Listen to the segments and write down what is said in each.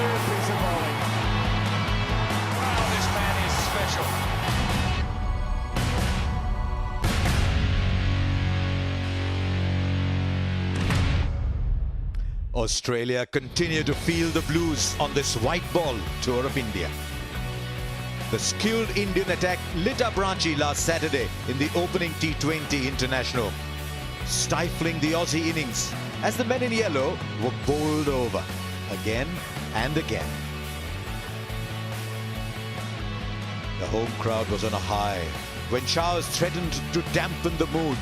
superb piece of bowling. Wow, this man is special. Australia continue to feel the blues on this white ball tour of India. The skilled Indian attack lit up Ranchi last Saturday in the opening T20 international, stifling the Aussie innings as the men in yellow were bowled over again and again. The home crowd was on a high when showers threatened to dampen the mood.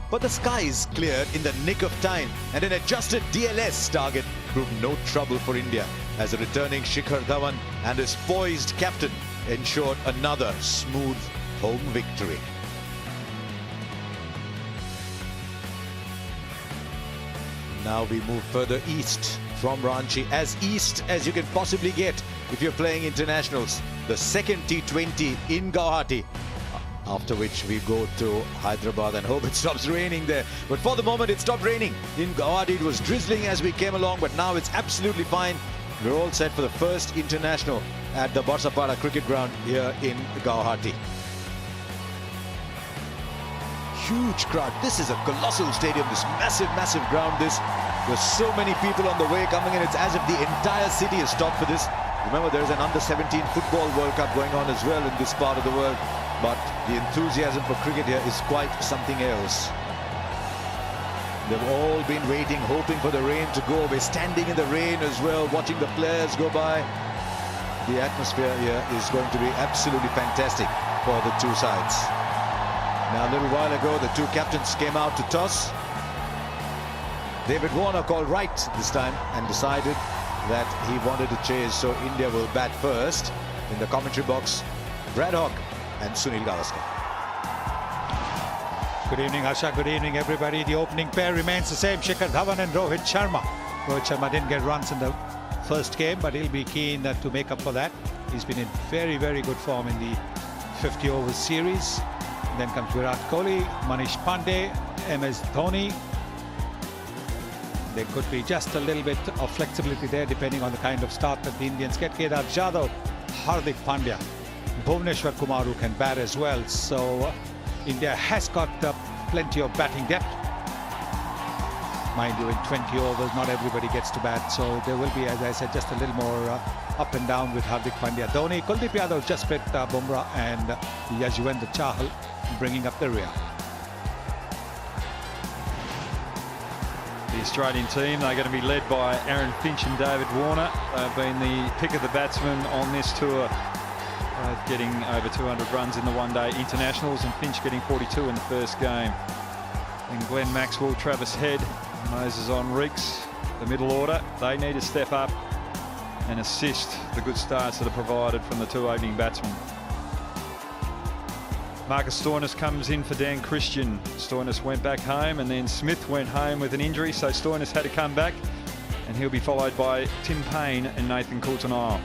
But the skies cleared in the nick of time, and an adjusted DLS target proved no trouble for India as the returning Shikhar Dhawan and his poised captain ensured another smooth home victory. Now we move further east from Ranchi, as east as you can possibly get if you're playing internationals. The second T20 in Guwahati, after which we go to Hyderabad and hope it stops raining there. But for the moment, it stopped raining. In Guwahati, it was drizzling as we came along, but now it's absolutely fine. We're all set for the first international at the Barsapada cricket ground here in Guwahati. Huge crowd. This is a colossal stadium, this massive, massive ground. There's so many people on the way coming in. It's as if the entire city is stopped for this. Remember, there's an under-17 football World Cup going on as well in this part of the world. But the enthusiasm for cricket here is quite something else. They've all been waiting, hoping for the rain to go. We're standing in the rain as well, watching the players go by. The atmosphere here is going to be absolutely fantastic for the two sides. Now, a little while ago, the two captains came out to toss. David Warner called right this time and decided that he wanted to chase, so India will bat first. In the commentary box, Brad Hogg and Sunil Gavaskar. Good evening, Asha. Good evening, everybody. The opening pair remains the same. Shikhar Dhawan and Rohit Sharma. Rohit Sharma didn't get runs in the first game, but he'll be keen to make up for that. He's been in very, very good form in the 50 overs series. And then comes Virat Kohli, Manish Pandey, MS Dhoni. There could be just a little bit of flexibility there depending on the kind of start that the Indians get. Kedar Jadhav, Hardik Pandya, Bhuvneshwar Kumar, who can bat as well. So India has got plenty of batting depth. Mind you, in 20 overs, not everybody gets to bat. So there will be, as I said, just a little more up and down with Hardik Pandya. Dhoni, Kuldeep Yadav, Jasprit Bumrah and Yuzvendra Chahal bringing up the rear. The Australian team, they're going to be led by Aaron Finch and David Warner. They've been the pick of the batsmen on this tour, getting over 200 runs in the one-day internationals, and Finch getting 42 in the first game. And Glenn Maxwell, Travis Head, Moses on Riggs, the middle order, they need to step up and assist the good starts that are provided from the two opening batsmen. Marcus Stoinis comes in for Dan Christian. Stoinis went back home, and then Smith went home with an injury, so Stoinis had to come back, and he'll be followed by Tim Payne and Nathan Coulter-Nile.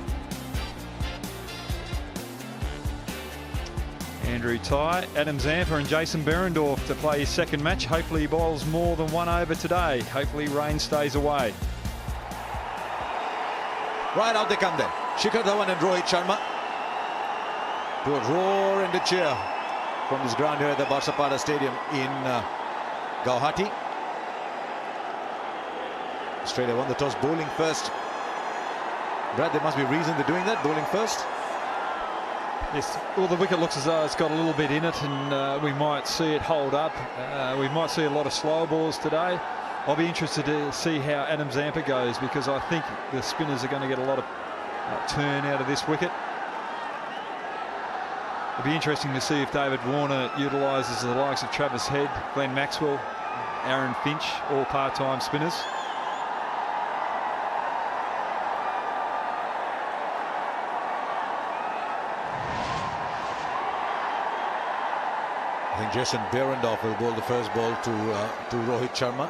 Andrew Tye, Adam Zampa and Jason Behrendorff to play his second match. Hopefully he bowls more than one over today. Hopefully rain stays away. Right out they come then. Shikhar Dhawan and Rohit Sharma to a roar and a cheer from this ground here at the Barsapada Stadium in Guwahati. Australia won the toss, bowling first. Brad, there must be a reason they're doing that, bowling first. Yes, well, the wicket looks as though it's got a little bit in it, and we might see it hold up. We might see a lot of slow balls today. I'll be interested to see how Adam Zampa goes, because I think the spinners are going to get a lot of turn out of this wicket. It'll be interesting to see if David Warner utilises the likes of Travis Head, Glenn Maxwell, Aaron Finch, all part-time spinners. I think Jason Behrendorff will bowl the first ball to Rohit Sharma.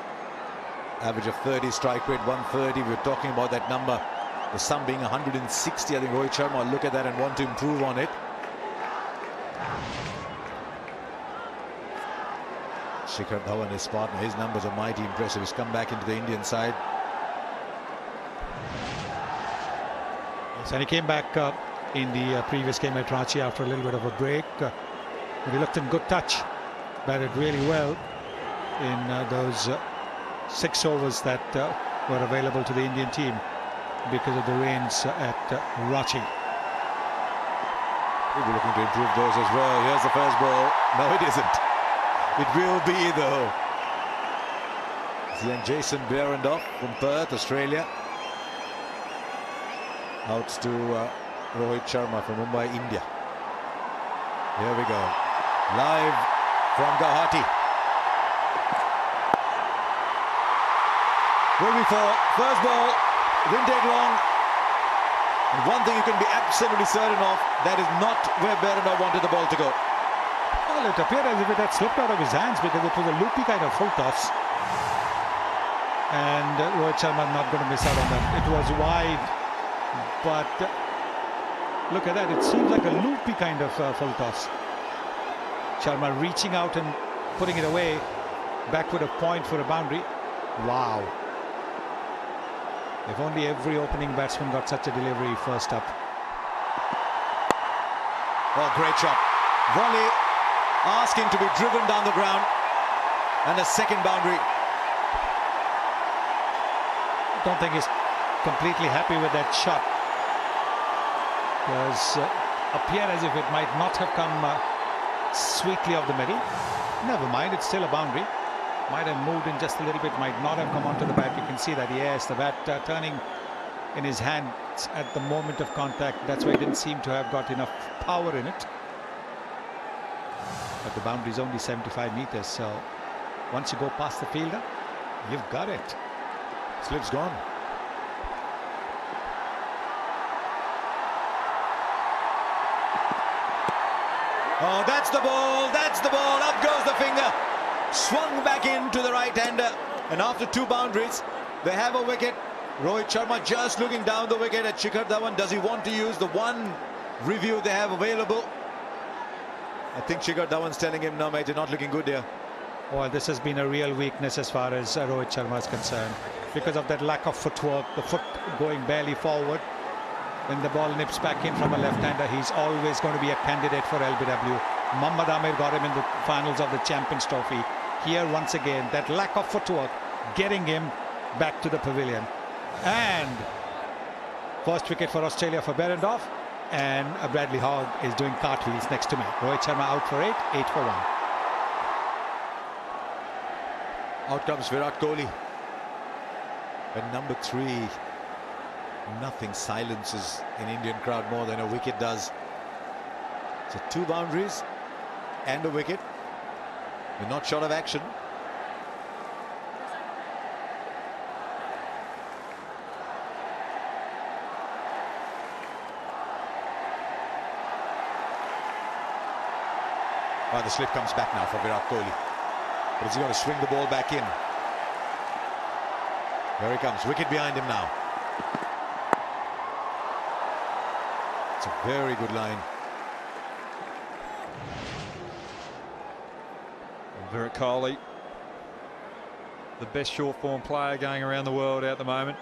Average of 30, strike rate 130. We're talking about that number, the sum being 160. I think Rohit Sharma will look at that and want to improve on it. Shikhar Dhawan, his partner, his numbers are mighty impressive. He's come back into the Indian side. So he came back in the previous game at Ranchi after a little bit of a break. But he looked in good touch, batted really well in those 6 overs that were available to the Indian team because of the rains at Ranchi. We'll be looking to improve those as well. Here's the first ball. No, it isn't. It will be, though. Young Jason Behrendorff from Perth, Australia. Out to Rohit Sharma from Mumbai, India. Here we go. Live from Guwahati. Will be for first ball. Didn't take long. And one thing you can be absolutely certain of, that is not where Behrendorff wanted the ball to go. Well, it appeared as if it had slipped out of his hands because it was a loopy kind of full toss. And Rohit Sharma not going to miss out on that. It was wide, but look at that. It seems like a loopy kind of full toss. Sharma reaching out and putting it away. Backward of point for a boundary. Wow. If only every opening batsman got such a delivery first up. Oh, great shot. Volley asking to be driven down the ground. And a second boundary. I don't think he's completely happy with that shot. Because appeared as if it might not have come sweetly off the middle. Never mind, it's still a boundary. Might have moved in just a little bit, might not have come onto the bat. You can see that, yes, the bat turning in his hand at the moment of contact. That's why he didn't seem to have got enough power in it. But the boundary is only 75 meters, so once you go past the fielder, you've got it. Slip's gone. Oh, that's the ball. That's the ball. Up goes the finger. Swung back into the right-hander. And after 2 boundaries, they have a wicket. Rohit Sharma just looking down the wicket at Shikhar Dhawan. Does he want to use the one review they have available? I think Shikhar Dhawan's telling him, no, mate, you're not looking good here. Well, this has been a real weakness as far as Rohit Sharma is concerned. Because of that lack of footwork, the foot going barely forward. When the ball nips back in from a left-hander, he's always going to be a candidate for LBW. Mohammad Amir got him in the finals of the Champions Trophy. Here, once again, that lack of footwork getting him back to the pavilion. And first wicket for Australia for Behrendorff. And Bradley Hogg is doing cartwheels next to me. Rohit Sharma out for 8 for 1. Out comes Virat Kohli. And number 3. Nothing silences an Indian crowd more than a wicket does. So 2 boundaries and a wicket. We're not short of action. Oh, the slip comes back now for Virat Kohli. But is he going to swing the ball back in? Here he comes. Wicket behind him now. It's a very good line. Virat Kohli, the best short form player going around the world at the moment.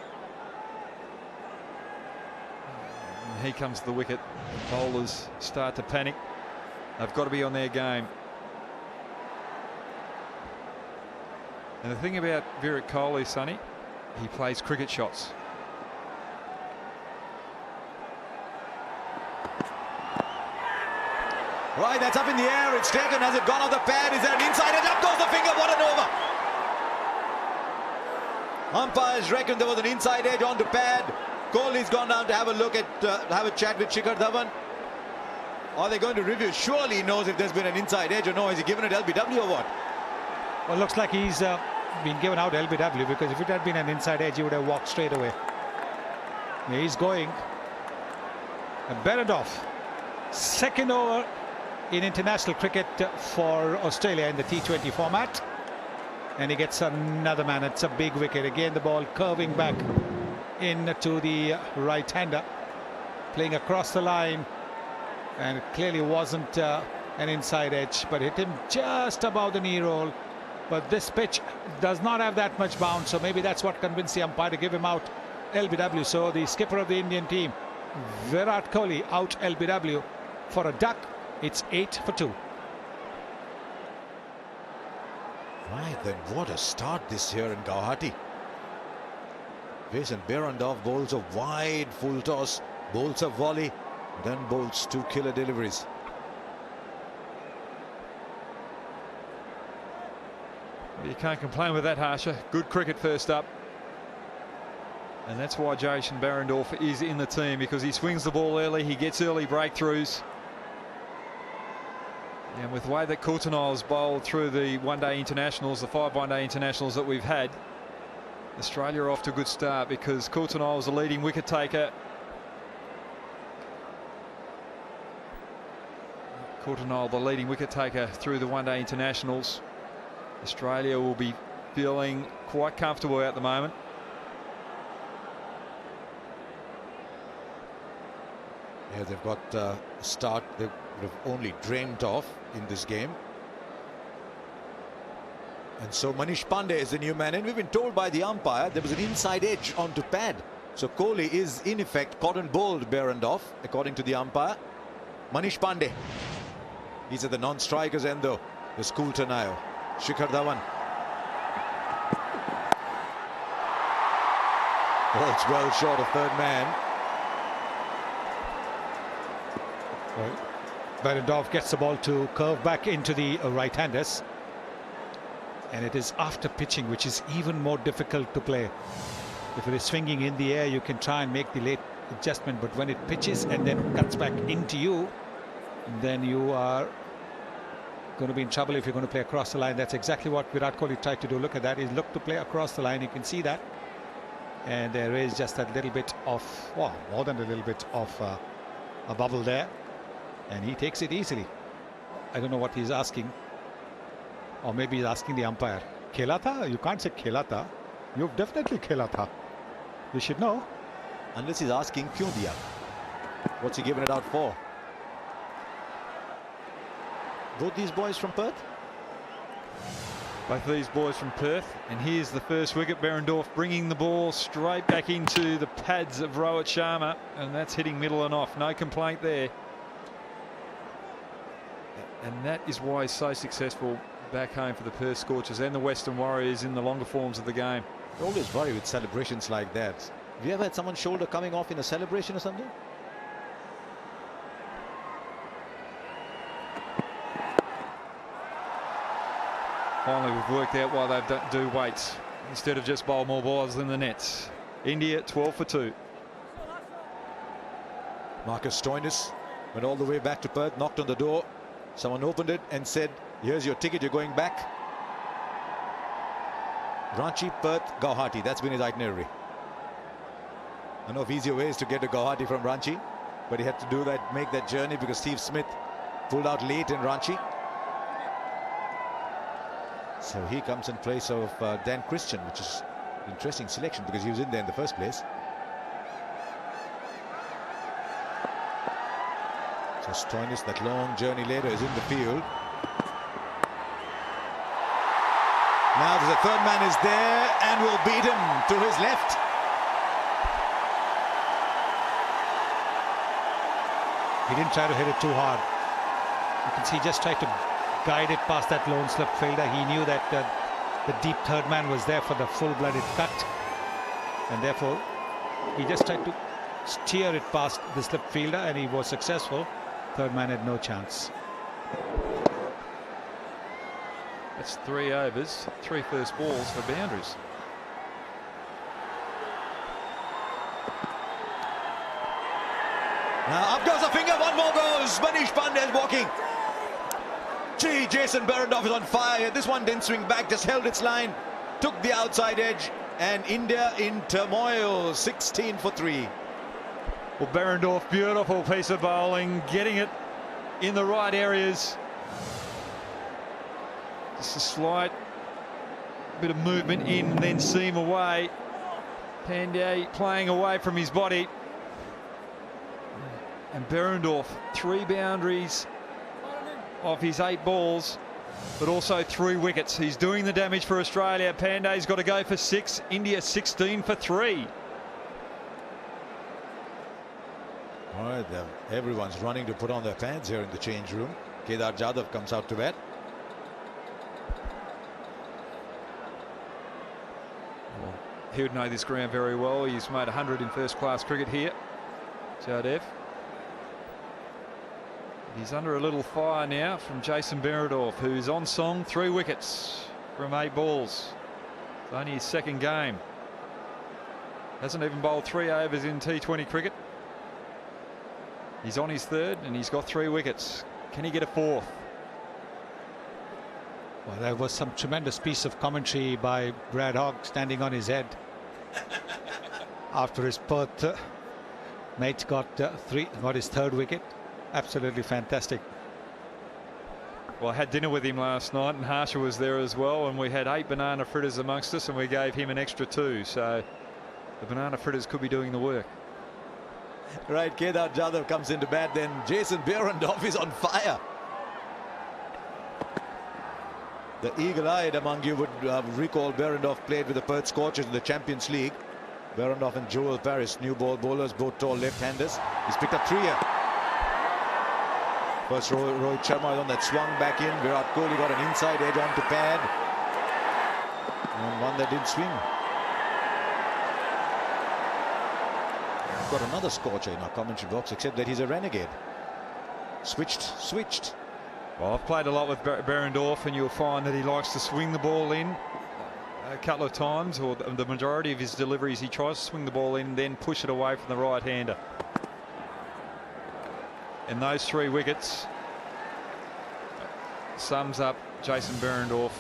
And he comes to the wicket. The bowlers start to panic. They've got to be on their game. And the thing about Virat Kohli, Sonny, he plays cricket shots. Right, that's up in the air. It's taken. Has it gone off the pad? Is there an inside edge? Up goes the finger. What an over. Umpires reckon there was an inside edge on the pad. Kohli's gone down to have a look at, have a chat with Shikhar Dhawan. Are they going to review? Surely he knows if there's been an inside edge or no. Is he given it LBW or what? Well, looks like he's been given out LBW, because if it had been an inside edge, he would have walked straight away. Yeah, he's going. And Behrendorff, second over in international cricket for Australia in the T20 format. And he gets another man. It's a big wicket. Again, the ball curving back into the right-hander. Playing across the line. And it clearly wasn't an inside edge, but hit him just above the knee roll. But this pitch does not have that much bounce, so maybe that's what convinced the umpire to give him out LBW. So the skipper of the Indian team Virat Kohli out LBW for a duck. It's 8 for 2. Right then, what a start this here in Guwahati. Jason Behrendorff bowls a wide full toss, bowls a volley, then bowls 2 killer deliveries. You can't complain with that, Harsha. Good cricket first up. And that's why Jason Behrendorff is in the team, because he swings the ball early, he gets early breakthroughs. And with the way that Coulternile's bowled through the one-day internationals, the 5 one-day internationals that we've had, Australia are off to a good start, because Coulternile is the leading wicket taker. Coulternile, the leading wicket taker through the one-day internationals. Australia will be feeling quite comfortable at the moment. Yeah, they've got a start they would have only dreamt of in this game. And so Manish Pandey is the new man, and we've been told by the umpire there was an inside edge onto pad. So Kohli is in effect cotton bowled Behrendorff, according to the umpire. Manish Pandey. These are the non-strikers end though. There's Coulternile, Shikhar Dhawan. Oh, it's well short of third man. Well, Behrendorff gets the ball to curve back into the right-handers. And it is after pitching, which is even more difficult to play. If it is swinging in the air, you can try and make the late adjustment, but when it pitches and then cuts back into you, then you are going to be in trouble if you're going to play across the line. That's exactly what Virat Kohli tried to do. Look at that. He's looked to play across the line. You can see that. And there is just a little bit of, well, more than a little bit of a bubble there. And he takes it easily. I don't know what he's asking. Or maybe he's asking the umpire. Khelata? You can't say Khelata. You've definitely Khelata. You should know. Unless he's asking Kyun diya? What's he giving it out for? Both these boys from Perth? Both of these boys from Perth. And here's the first wicket. Behrendorff bringing the ball straight back into the pads of Rohit Sharma. And that's hitting middle and off. No complaint there. And that is why he's so successful back home for the Perth Scorchers and the Western Warriors in the longer forms of the game. I always worry with celebrations like that. Have you ever had someone's shoulder coming off in a celebration or something? Finally, we've worked out why they do weights instead of just bowl more balls than the nets. India 12 for 2. Marcus Stoinis went all the way back to Perth, knocked on the door. Someone opened it and said, here's your ticket, you're going back. Ranchi, Perth, Guwahati. That's been his itinerary. I know of easier ways to get to Guwahati from Ranchi, but he had to do that, make that journey, because Steve Smith pulled out late in Ranchi. So he comes in place of Dan Christian, which is an interesting selection because he was in there in the first place. So Stoinis, that long journey later, is in the field. Now there's a third man is there and will beat him to his left. He didn't try to hit it too hard. You can see he just tried to guide it past that lone slip fielder. He knew that the deep third man was there for the full-blooded cut, and therefore he just tried to steer it past the slip fielder, and he was successful. Third man had no chance. That's 3 overs, 3 first balls for boundaries. Now up goes a finger, one more goes. Manish Pandey is walking. Gee, Jason Behrendorff is on fire. This one didn't swing back, just held its line, took the outside edge, and India in turmoil. 16 for 3. Well, Behrendorff, beautiful piece of bowling, getting it in the right areas. Just a slight bit of movement in, then seam away. Pandey playing away from his body. And Behrendorff, 3 boundaries of his 8 balls, but also 3 wickets. He's doing the damage for Australia. Pandey's got to go for 6. India 16 for 3. All right, everyone's running to put on their pads here in the change room. Kedar Jadhav comes out to bat. Well, he would know this ground very well. He's made 100 in first-class cricket here, Jadhav. He's under a little fire now from Jason Behrendorff, who's on song, 3 wickets from 8 balls. It's only his second game. Hasn't even bowled 3 overs in T20 cricket. He's on his 3rd and he's got 3 wickets. Can he get a 4th? Well, there was some tremendous piece of commentary by Brad Hogg standing on his head after his Perth mate got his 3rd wicket. Absolutely fantastic. Well, I had dinner with him last night and Harsha was there as well, and we had 8 banana fritters amongst us and we gave him an extra 2, so the banana fritters could be doing the work. Right, Kedar Jadhav comes into bat, then Jason Behrendorff is on fire. The eagle-eyed among you would recall Behrendorff played with the Perth Scorchers in the Champions League. Behrendorff and Joel Paris, new ball bowlers, both tall left-handers. He's picked up 3 here. First Rohit Sharma on that swung back in. Virat Kohli got an inside edge onto pad. And one that didn't swing. Got another scorcher in our commentary box, except that he's a renegade. Switched. Well, I've played a lot with Behrendorff, and you'll find that he likes to swing the ball in a couple of times, or the majority of his deliveries he tries to swing the ball in, then push it away from the right-hander. And those 3 wickets sums up Jason Behrendorff.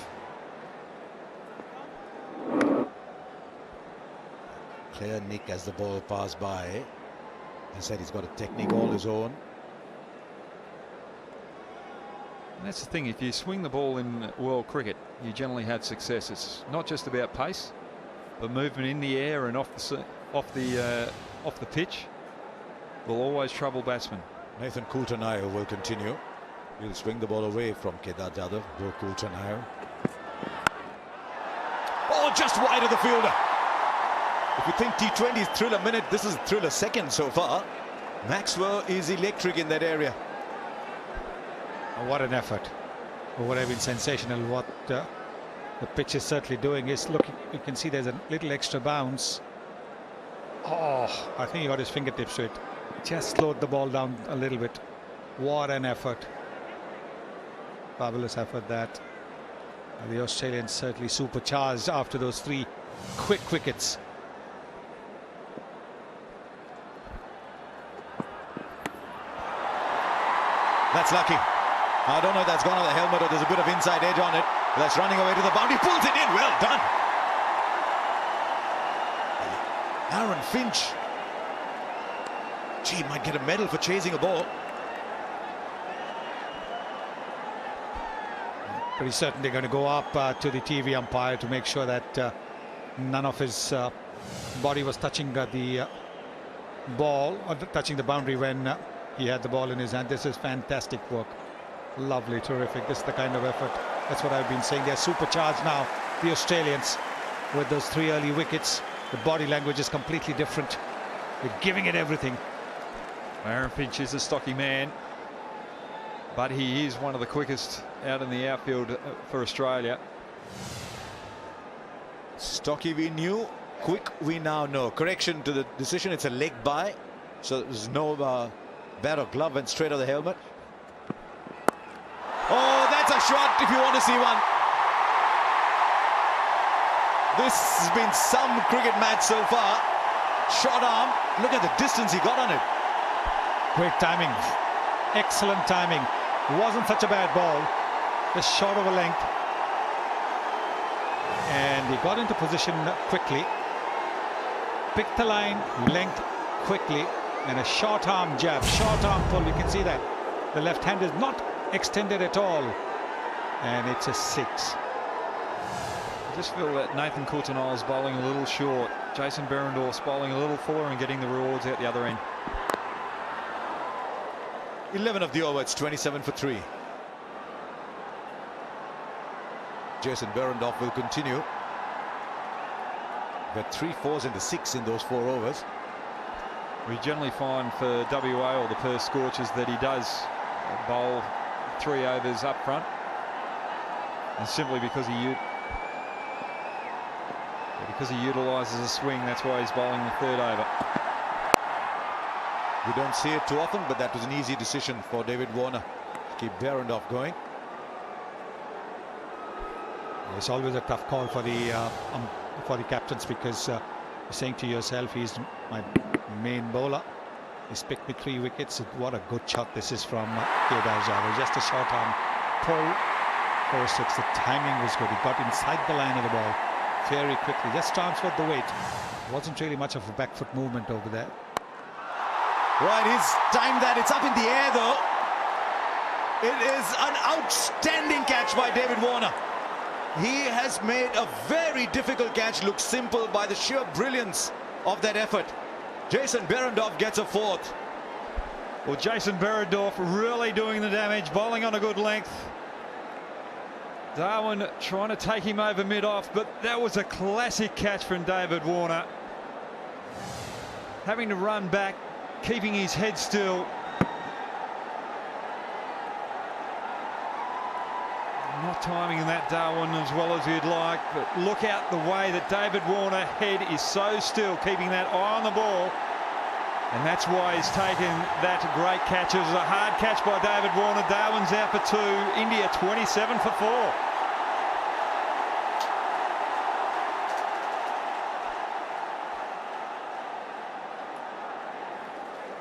Clear nick as the ball passed by. He said he's got a technique all his own. And that's the thing, if you swing the ball in world cricket, you generally have success. It's not just about pace, but movement in the air and off the pitch will always trouble batsmen. Nathan Coulter-Nile will continue. He'll swing the ball away from Kedar Jadhav. Go Coulter-Nile. Oh, just wide of the fielder. If you think T20 is thrill a minute, this is thrill a second so far. Maxwell is electric in that area. Oh, what an effort. It would have been sensational. What the pitch is certainly doing is, look, you can see there's a little extra bounce. Oh, I think he got his fingertips to it. Just slowed the ball down a little bit. What an effort. Fabulous effort that. The Australians certainly supercharged after those 3 quick wickets. That's lucky. I don't know if that's gone on the helmet or there's a bit of inside edge on it. But that's running away to the boundary. Pulls it in. Well done. Aaron Finch. Gee, might get a medal for chasing a ball. Pretty certain they're going to go up to the TV umpire to make sure that none of his body was touching the ball or touching the boundary when he had the ball in his hand. This is fantastic work. Lovely, terrific. This is the kind of effort. That's what I've been saying. They're supercharged now, the Australians, with those 3 early wickets. The body language is completely different. They're giving it everything. Aaron Finch is a stocky man, but he is one of the quickest out in the outfield for Australia. Stocky we knew, quick we now know. Correction to the decision, it's a leg by, so there's no bat or glove went straight on the helmet. Oh, that's a shot if you want to see one. This has been some cricket match so far. Short arm, look at the distance he got on it. Great timing, excellent timing. Wasn't such a bad ball, just short of a length, and he got into position quickly, picked the line, length quickly, and a short arm jab, short arm pull. You can see that the left hand is not extended at all, and it's a 6. I just feel that Nathan Coulter-Nile is bowling a little short. Jason Behrendorff's bowling a little fuller and getting the rewards out the other end. 11 of the over, it's 27 for 3. Jason Behrendorff will continue. Got 3 4s and a 6 in those 4 overs. We generally find for WA or the Perth Scorchers that he does bowl 3 overs up front, and simply because he utilises a swing, that's why he's bowling the 3rd over. We don't see it too often, but that was an easy decision for David Warner to keep Behrendorff going. It's always a tough call for the captains, because you're saying to yourself, he's my main bowler. He's picked me 3 wickets. What a good shot this is from Kedar Jadhav. Just a short arm pull, 4-6. The timing was good. He got inside the line of the ball very quickly. Just transferred the weight. Wasn't really much of a back foot movement over there. Right, he's timed that. It's up in the air though. It is an outstanding catch by David Warner. He has made a very difficult catch look simple by the sheer brilliance of that effort. Jason Behrendorff gets a 4th. Well, Jason Behrendorff really doing the damage, bowling on a good length. Darwin trying to take him over mid-off, but that was a classic catch from David Warner. Having to run back, keeping his head still. Not timing that, Darwin, as well as you'd like, but look out the way that David Warner head is so still, keeping that eye on the ball, and that's why he's taken that great catch. It was a hard catch by David Warner. Darwin's out for 2. India 27 for 4.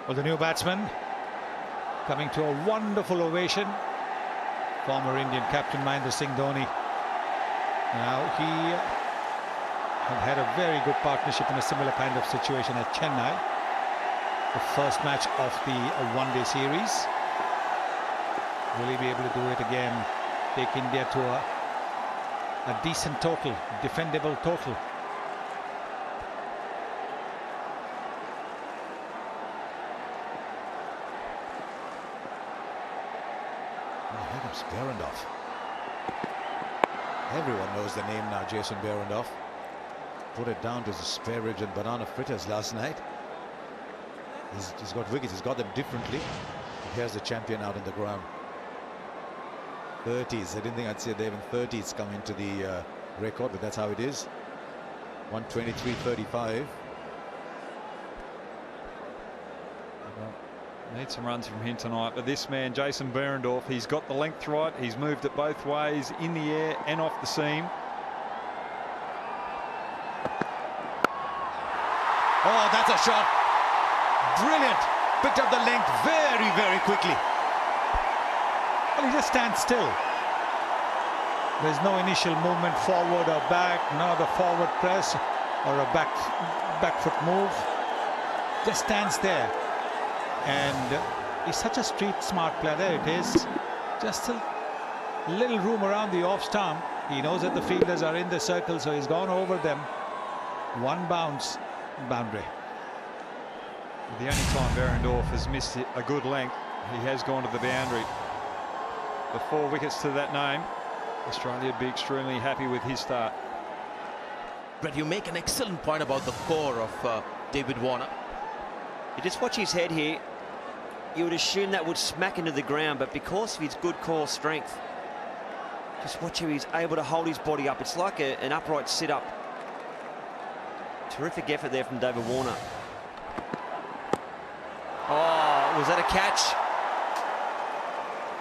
Well, the new batsman coming to a wonderful ovation. Former Indian captain Mahendra Singh Dhoni. Now, he had a very good partnership in a similar kind of situation at Chennai. The first match of the one-day series. Will he be able to do it again? Take India to a decent total, defendable total. Behrendorff. Everyone knows the name now, Jason Behrendorff. Put it down to the spare ribs and banana fritters last night. He's got wickets, he's got them differently. Here's the champion out on the ground. 30s, I didn't think I'd say there even 30s come into the record, but that's how it is. 123.35. Need some runs from him tonight, but this man, Jason Behrendorff, he's got the length right. He's moved it both ways, in the air and off the seam. Oh, that's a shot. Brilliant. Picked up the length very, very quickly. Well, he just stands still. There's no initial movement forward or back, nor the forward press or a back foot move. Just stands there. And he's such a street smart player. There it is. Just a little room around the off stump. He knows that the fielders are in the circle, so he's gone over them. One bounce, boundary. The only time Behrendorff has missed a good length, he has gone to the boundary. The 4 wickets to that name. Australia would be extremely happy with his start. Brett, you make an excellent point about the core of David Warner. You just watch his head here. You would assume that would smack into the ground, but because of his good core strength, just watch how he's able to hold his body up. It's like an upright sit-up. Terrific effort there from David Warner. Oh, was that a catch?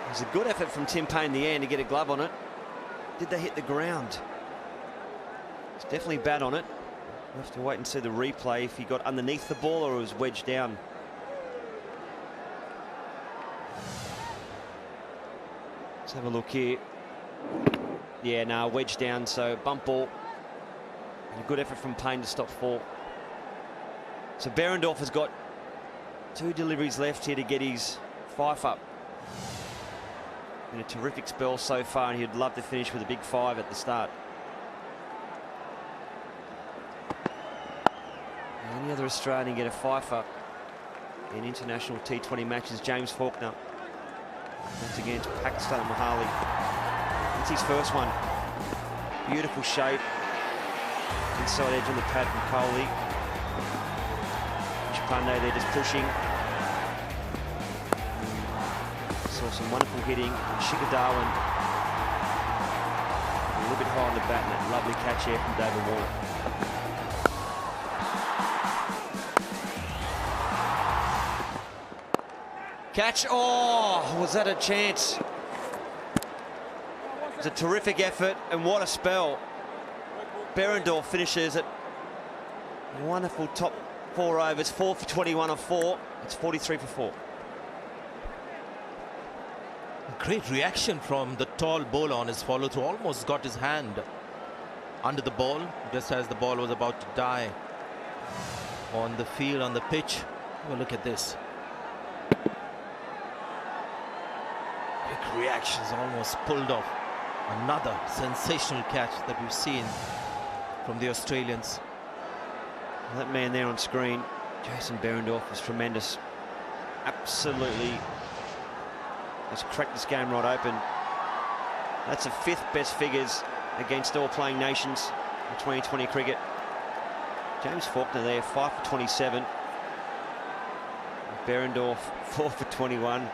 It was a good effort from Tim Payne in the end to get a glove on it. Did they hit the ground? It's definitely bad on it. We'll have to wait and see the replay if he got underneath the ball or it was wedged down. Let's have a look here. Yeah, no, wedged down, so bump ball. And a good effort from Payne to stop 4. So Behrendorff has got 2 deliveries left here to get his 5 up. Been a terrific spell so far, and he'd love to finish with a big 5 at the start. Any other Australian get a 5 in international T20 matches? James Faulkner. Once again to Pakistan and Mohali. It's his first one. Beautiful shape. Inside edge on the pad from Kohli. Which Pandey, they're just pushing. Saw some wonderful hitting. Shikhar Dhawan a little bit high on the bat, and that lovely catch here from David Warner. Catch, oh, was that a chance? It was a terrific effort, and what a spell. Behrendorff finishes it. Wonderful top 4 overs, 4 for 21 of 4. It's 43 for 4. Great reaction from the tall bowler on his follow-through. Almost got his hand under the ball just as the ball was about to die on the field, on the pitch. Well, look at this. Quick reactions, almost pulled off. Another sensational catch that we've seen from the Australians. That man there on screen, Jason Behrendorff, is tremendous. Absolutely has cracked this game right open. That's the 5th best figures against all playing nations in 2020 cricket. James Faulkner there, 5 for 27. Behrendorff, 4 for 21.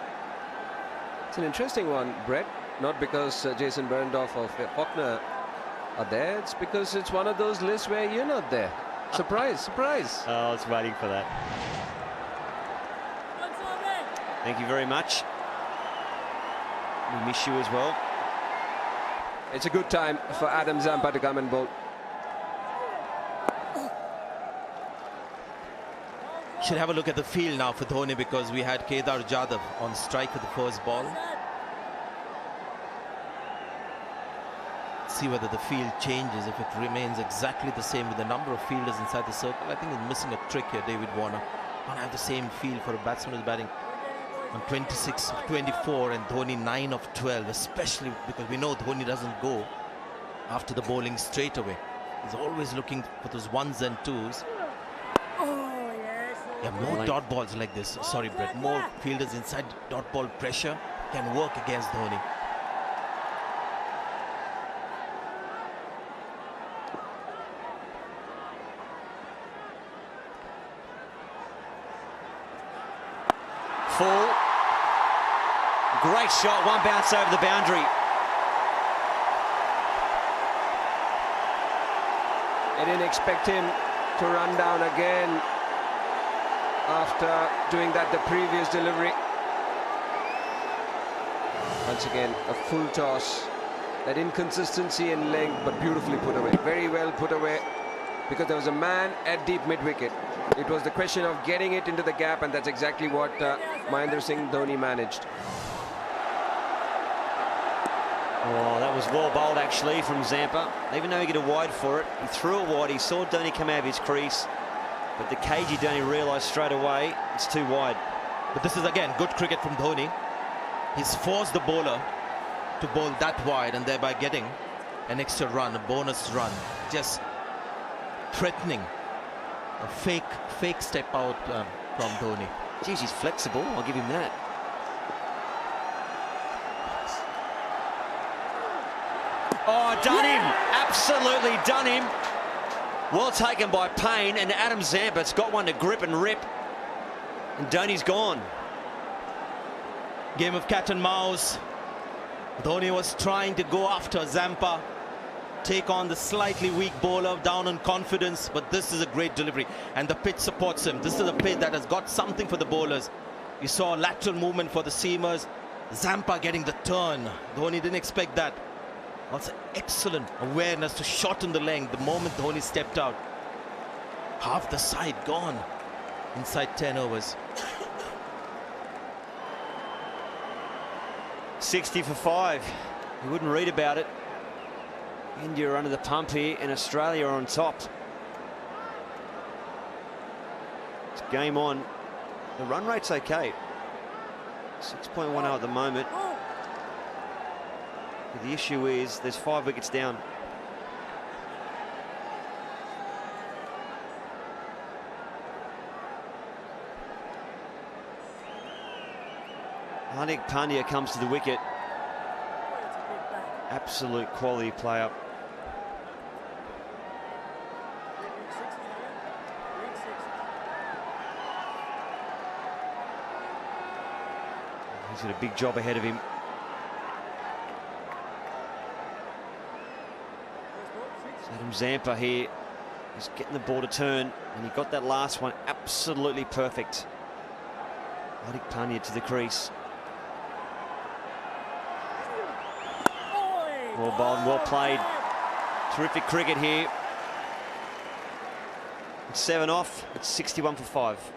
It's an interesting one, Brett. Not because Jason Behrendorff or Faulkner are there. It's because it's one of those lists where you're not there. Surprise, surprise. Oh, I was waiting for that. Thank you very much. We miss you as well. It's a good time for Adam Zampa to come and bowl. Should have a look at the field now for Dhoni, because we had Kedar Jadhav on strike with the first ball. See whether the field changes. If it remains exactly the same with the number of fielders inside the circle, I think he's missing a trick here, David Warner. Can't have the same field for a batsman who's batting on 26 of 24 and Dhoni 9 of 12, especially because we know Dhoni doesn't go after the bowling straight away. He's always looking for those ones and twos. Yeah, more dot balls like this. Sorry, Brett. More fielders inside dot ball pressure can work against Dhoni. Full. Great shot, one bounce over the boundary. I didn't expect him to run down again after doing that the previous delivery. Once again, a full toss. That inconsistency in length, but beautifully put away. Very well put away, because there was a man at deep mid-wicket. It was the question of getting it into the gap, and that's exactly what Mahendra Singh Dhoni managed. Oh, that was well bowled actually from Zampa. Even though he got a wide for it, he threw it wide. He saw Dhoni come out of his crease, but the cagey Dhoni realised straight away it's too wide. But this is again good cricket from Dhoni. He's forced the bowler to bowl that wide and thereby getting an extra run, a bonus run. Just threatening a fake step out from Dhoni. Geez, he's flexible, I'll give him that. Oh, done him! Absolutely done him! Well taken by Payne, and Adam Zampa's got one to grip and rip. And Dhoni's gone. Game of cat and mouse. Dhoni was trying to go after Zampa, take on the slightly weak bowler, down on confidence, but this is a great delivery and the pitch supports him. This is a pitch that has got something for the bowlers. You saw a lateral movement for the seamers. Zampa getting the turn. Dhoni didn't expect that. Also excellent awareness to shorten the length the moment Dhoni stepped out. Half the side gone inside 10 overs. 60 for 5. You wouldn't read about it. India are under the pump here, and Australia are on top. It's game on. The run rate's okay. 6.10 at the moment. But the issue is there's 5 wickets down. Hardik Pandya comes to the wicket. Absolute quality player. He's got a big job ahead of him. Adam Zampa here is getting the ball to turn, and he got that last one absolutely perfect. Hardik Pandya to the crease. Well bowled, well played. Terrific cricket here. It's 7 off. It's 61 for 5.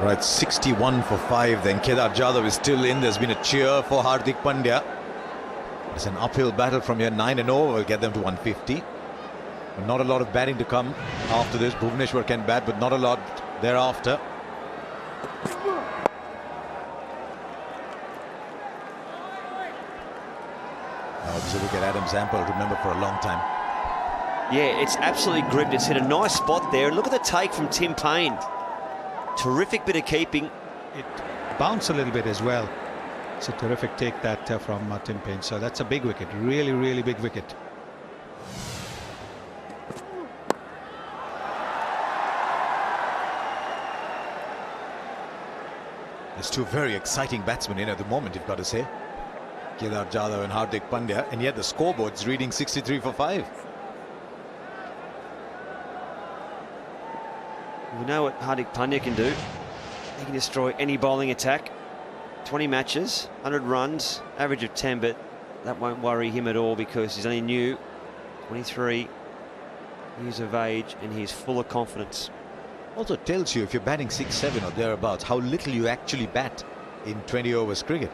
Right, 61 for 5 then. Kedar Jadhav is still in. There's been a cheer for Hardik Pandya. It's an uphill battle from here. 9 and over will get them to 150. But not a lot of batting to come after this. Bhuvneshwar can bat, but not a lot thereafter. Now this is a look at Adam Zampa, I'll remember for a long time. Yeah, it's absolutely gripped. It's hit a nice spot there. Look at the take from Tim Payne. Terrific bit of keeping. It bounced a little bit as well. It's a terrific take that from Tim Payne. So that's a big wicket. Really, really big wicket. There's two very exciting batsmen in at the moment, you've got to say. Kedar Jadhav and Hardik Pandya, and yet the scoreboard's reading 63 for 5. We know what Hardik Pandya can do. He can destroy any bowling attack. 20 matches, 100 runs, average of 10, but that won't worry him at all because he's only new, 23 years of age, and he's full of confidence. Also tells you if you're batting 6-7 or thereabouts, how little you actually bat in 20 overs cricket.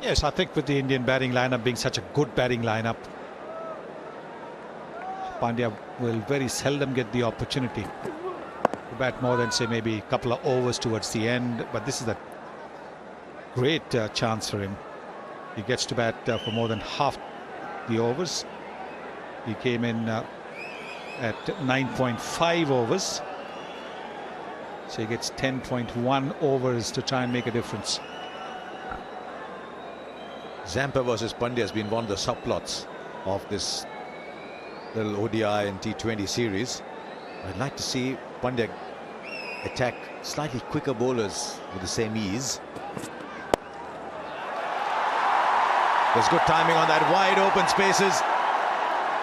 Yes, I think with the Indian batting lineup being such a good batting lineup, Pandya will very seldom get the opportunity to bat more than, say, maybe a couple of overs towards the end. But this is a great chance for him. He gets to bat for more than half the overs. He came in at 9.5 overs. So he gets 10.1 overs to try and make a difference. Zampa versus Pandya has been one of the subplots of this little ODI and T20 series. I'd like to see Pandya attack slightly quicker bowlers with the same ease. There's good timing on that wide open spaces,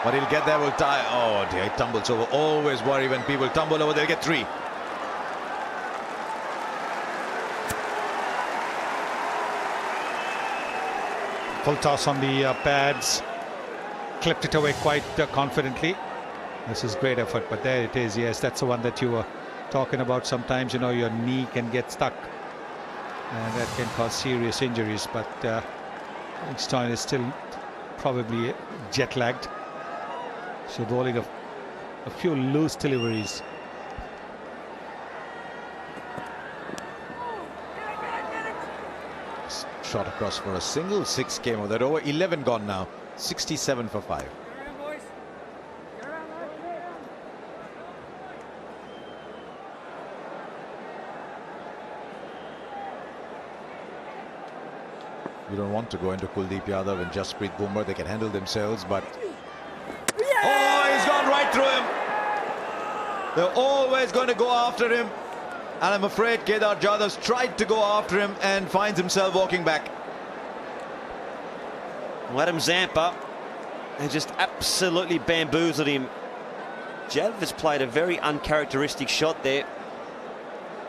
but he'll get there, will tie. Oh dear, he tumbles over. Always worry when people tumble over, they'll get 3. Full toss on the pads, clipped it away quite confidently. This is great effort, but there it is. Yes, that's the one that you were talking about. Sometimes, you know, your knee can get stuck and that can cause serious injuries, but Einstein is still probably jet lagged, so bowling a few loose deliveries. Shot across for a single. 6 came over that over. 11 gone now. 67 for 5. You don't want to go into Kuldeep Yadav and Jasprit Bumrah. They can handle themselves, but oh, he's gone right through him. They're always going to go after him, and I'm afraid Kedar Jadhav's tried to go after him and finds himself walking back. Well, Adam Zampa has just absolutely bamboozled him. Jadhav has played a very uncharacteristic shot there.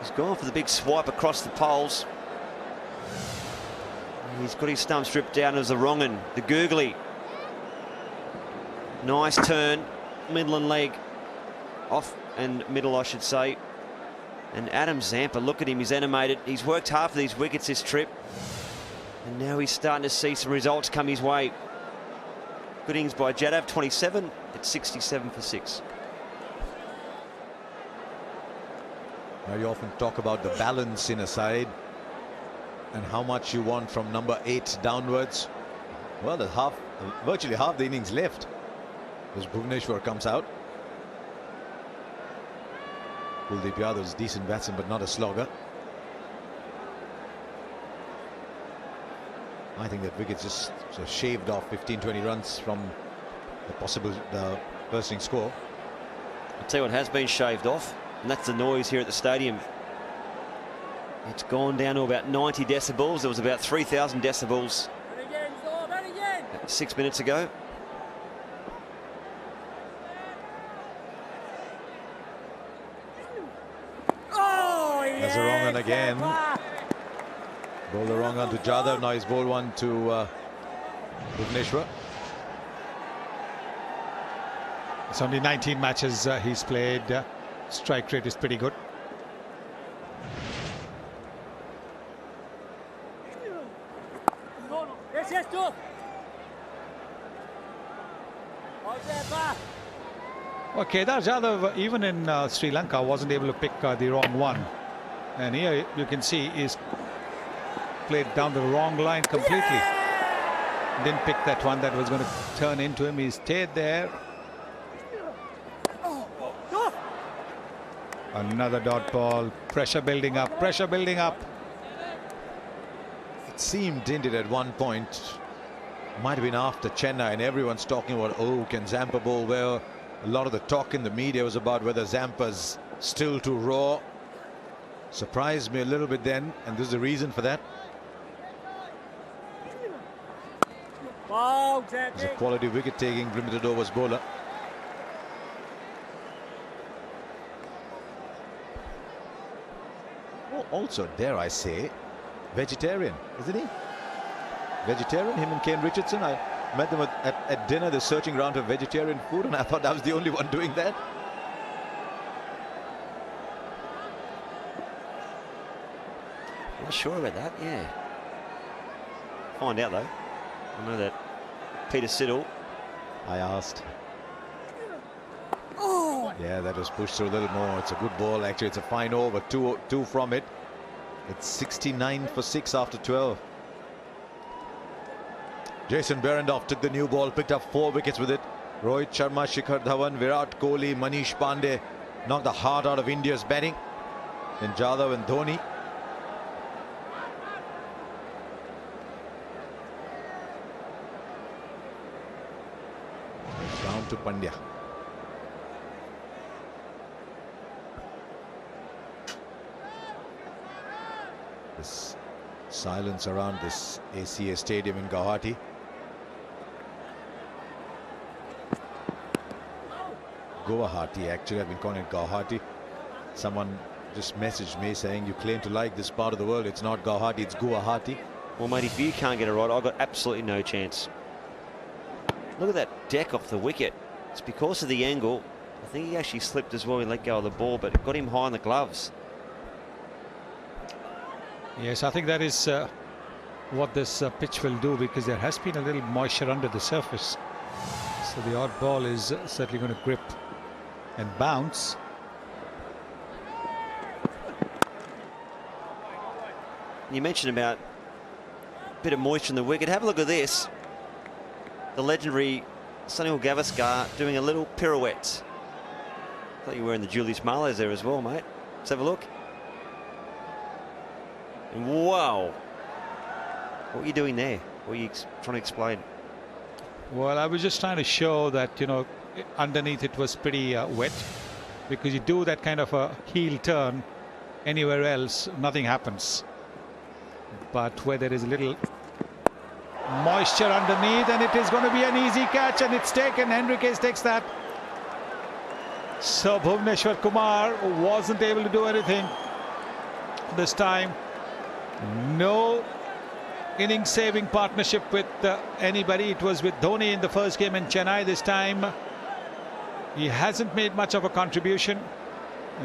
He's gone for the big swipe across the poles. He's got his stump stripped down as the wrong one, the googly. Nice turn, middle and leg. Off and middle, I should say. And Adam Zampa, look at him, he's animated. He's worked hard for these wickets this trip. And now he's starting to see some results come his way. Good innings by Jadhav, 27 at 67 for 6. Now you often talk about the balance in a side and how much you want from number 8 downwards. Well, there's virtually half the innings left as Bhuvneshwar comes out. Kuldeep Yadav is a decent batsman, but not a slogger. I think that wicket's just sort of shaved off 15-20 runs from the possible bursting score. I'll tell you what has been shaved off, and that's the noise here at the stadium. It's gone down to about 90 decibels. There was about 3,000 decibels 6 minutes ago. That's the wrong one again. Bowled the wrong one to Jadhav. Now he's bowled one to Bhuvneshwar. It's only 19 matches he's played. Strike rate is pretty good. Yes, go. Well, Kedar Jadhav, even in Sri Lanka, wasn't able to pick the wrong one. And here you can see he's played down the wrong line completely. Didn't pick that one that was going to turn into him. He stayed there. Another dot ball. Pressure building up. Pressure building up. It seemed, didn't it, at one point, might have been after Chennai, and everyone's talking about, oh, can Zampa bowl well? A lot of the talk in the media was about whether Zampa's still too raw. Surprised me a little bit then, and this is the reason for that. He's a quality wicket-taking limited overs bowler. Oh, also, dare I say, vegetarian, isn't he? Vegetarian, him and Kane Richardson. I met them at dinner. They're searching around for vegetarian food, and I thought I was the only one doing that. Not sure about that, yeah. Find out though. I know that Peter Siddle. I asked. Yeah, that was pushed through a little more. It's a good ball, actually. It's a fine over. Two from it. It's 69 for 6 after 12. Jason Behrendorff took the new ball, picked up 4 wickets with it. Rohit Sharma, Shikhar Dhawan, Virat Kohli, Manish Pandey knocked the heart out of India's batting. Then Jadhav and Dhoni. Down to Pandya. This silence around this ACA stadium in Guwahati. Guwahati, actually, I've been calling it Guwahati. Someone just messaged me saying, you claim to like this part of the world. It's not Guwahati, it's Guwahati. Well, mate, if you can't get it right, I've got absolutely no chance. Look at that deck off the wicket. It's because of the angle. I think he actually slipped as well. He let go of the ball, but it got him high on the gloves. Yes, I think that is what this pitch will do, because there has been a little moisture under the surface. So the odd ball is certainly going to grip and bounce. You mentioned about a bit of moisture in the wicket. Have a look at this. The legendary Sunil Gavaskar doing a little pirouette. I thought you were wearing the Julius Marlows there as well, mate. Let's have a look. And wow. What are you doing there? What are you trying to explain? Well, I was just trying to show that, you know, underneath it was pretty wet, because you do that kind of a heel turn anywhere else, nothing happens. But where there is a little moisture underneath, and it is going to be an easy catch, and it's taken. Henriquez takes that. So Bhuvneshwar Kumar wasn't able to do anything this time. No innings saving partnership with anybody. It was with Dhoni in the first game in Chennai. This time he hasn't made much of a contribution.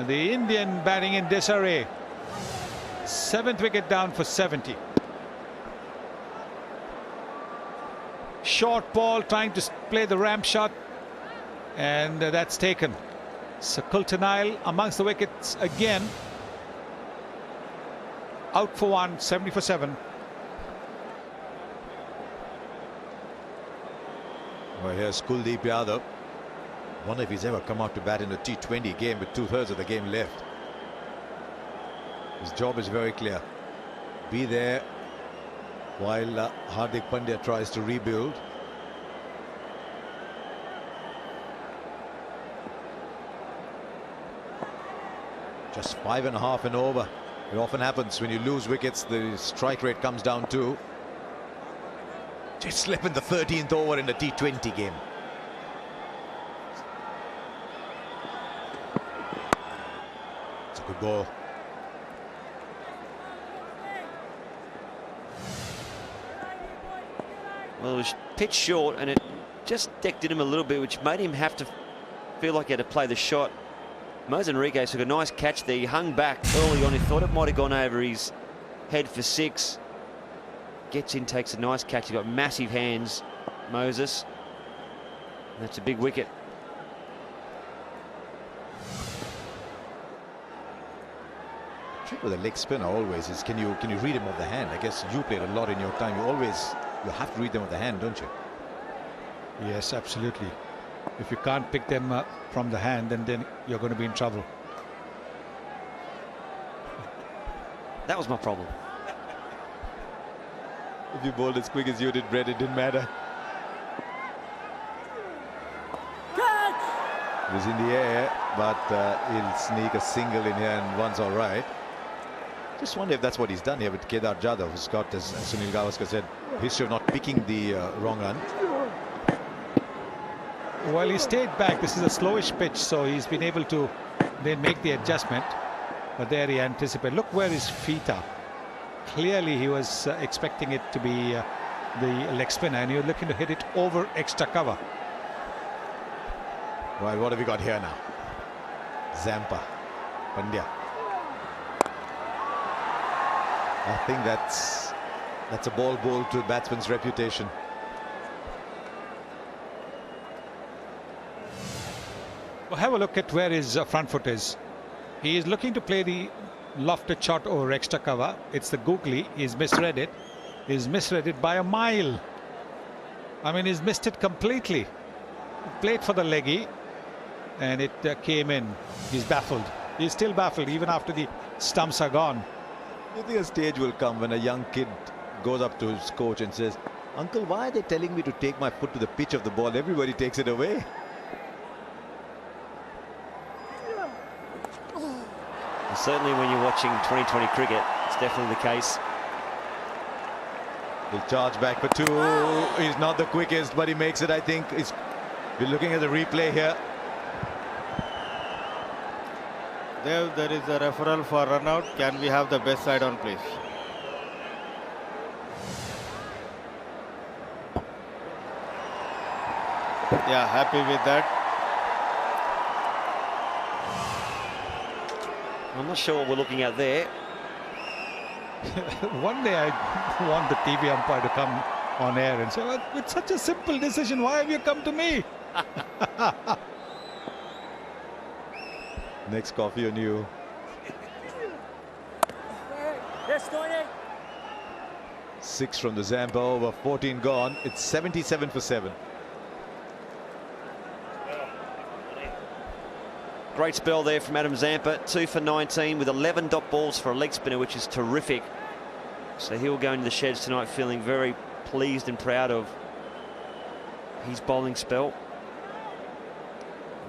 The Indian batting in disarray. 7th wicket down for 70. Short ball, trying to play the ramp shot, and that's taken. So Kultanile amongst the wickets again. Out for 1, 70 for 7. Well, here's Kuldeep Yadav. Wonder if he's ever come out to bat in a T20 game with 2/3 of the game left. His job is very clear. Be there while Hardik Pandya tries to rebuild. Just 5.5 and over. It often happens when you lose wickets, the strike rate comes down too. Just slip in the 13th over in the T20 game. It's a good ball. Well, it was pitched short and it just decked in him a little bit, which made him have to feel like he had to play the shot. Mose Enriquez took a nice catch there. He hung back early on. He thought it might have gone over his head for 6. Gets in, takes a nice catch. He's got massive hands, Moses. And that's a big wicket. The trick with a leg spinner always is can you read him off the hand? I guess you played a lot in your time. You have to read them off the hand, don't you? Yes, absolutely. If you can't pick them up from the hand, then you're going to be in trouble. That was my problem. If you bowled as quick as you did, Brett, it didn't matter. It was in the air, but he'll sneak a single in here and one's all right. Just wonder if that's what he's done here with Kedar Jadhav, who's got, as Sunil Gavaskar said, history of not picking the wrong run. Well, he stayed back. This is a slowish pitch, so he's been able to then make the adjustment. But there he anticipated. Look where his feet are. Clearly he was expecting it to be the leg spinner, and he was looking to hit it over extra cover. Right, what have we got here now? Zampa, Pandya. I think that's a ball bowled to a batsman's reputation. Well, have a look at where his front foot is. He is looking to play the lofted shot over extra cover. It's the googly. He's misread it. He's misread it by a mile. I mean, he's missed it completely. He played for the leggy, and it came in. He's baffled. He's still baffled even after the stumps are gone. You think a stage will come when a young kid goes up to his coach and says, "Uncle, why are they telling me to take my foot to the pitch of the ball? Everybody takes it away." Certainly when you're watching 2020 cricket, it's definitely the case. He'll charge back for 2. He's not the quickest, but he makes it, I think. We're looking at the replay here. There is a referral for run out. Can we have the best side on, please? Yeah, happy with that. I'm not sure what we're looking at there. One day I want the TV umpire to come on air and say, well, it's such a simple decision. Why have you come to me? Next coffee on you. Yes, 6 from the Zampa over, 14 gone. It's 77 for 7. Great spell there from Adam Zampa. 2 for 19 with 11 dot balls for a leg spinner, which is terrific. So he'll go into the sheds tonight feeling very pleased and proud of his bowling spell.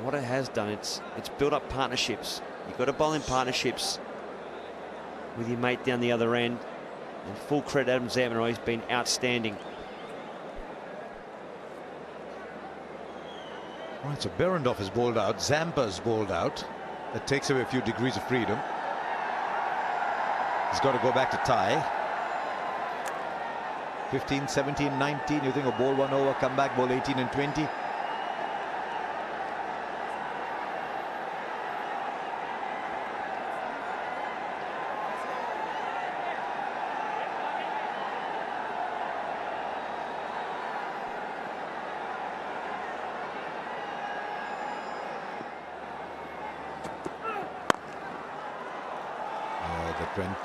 What it has done, it's built up partnerships. You've got to bowl in partnerships with your mate down the other end. And full credit Adam Zampa, he's been outstanding. Right, so Berendorf is bowled out, Zampa's bowled out. That takes away a few degrees of freedom. He's got to go back to tie. 15, 17, 19. You think a bowl 1 over, come back, bowl 18 and 20.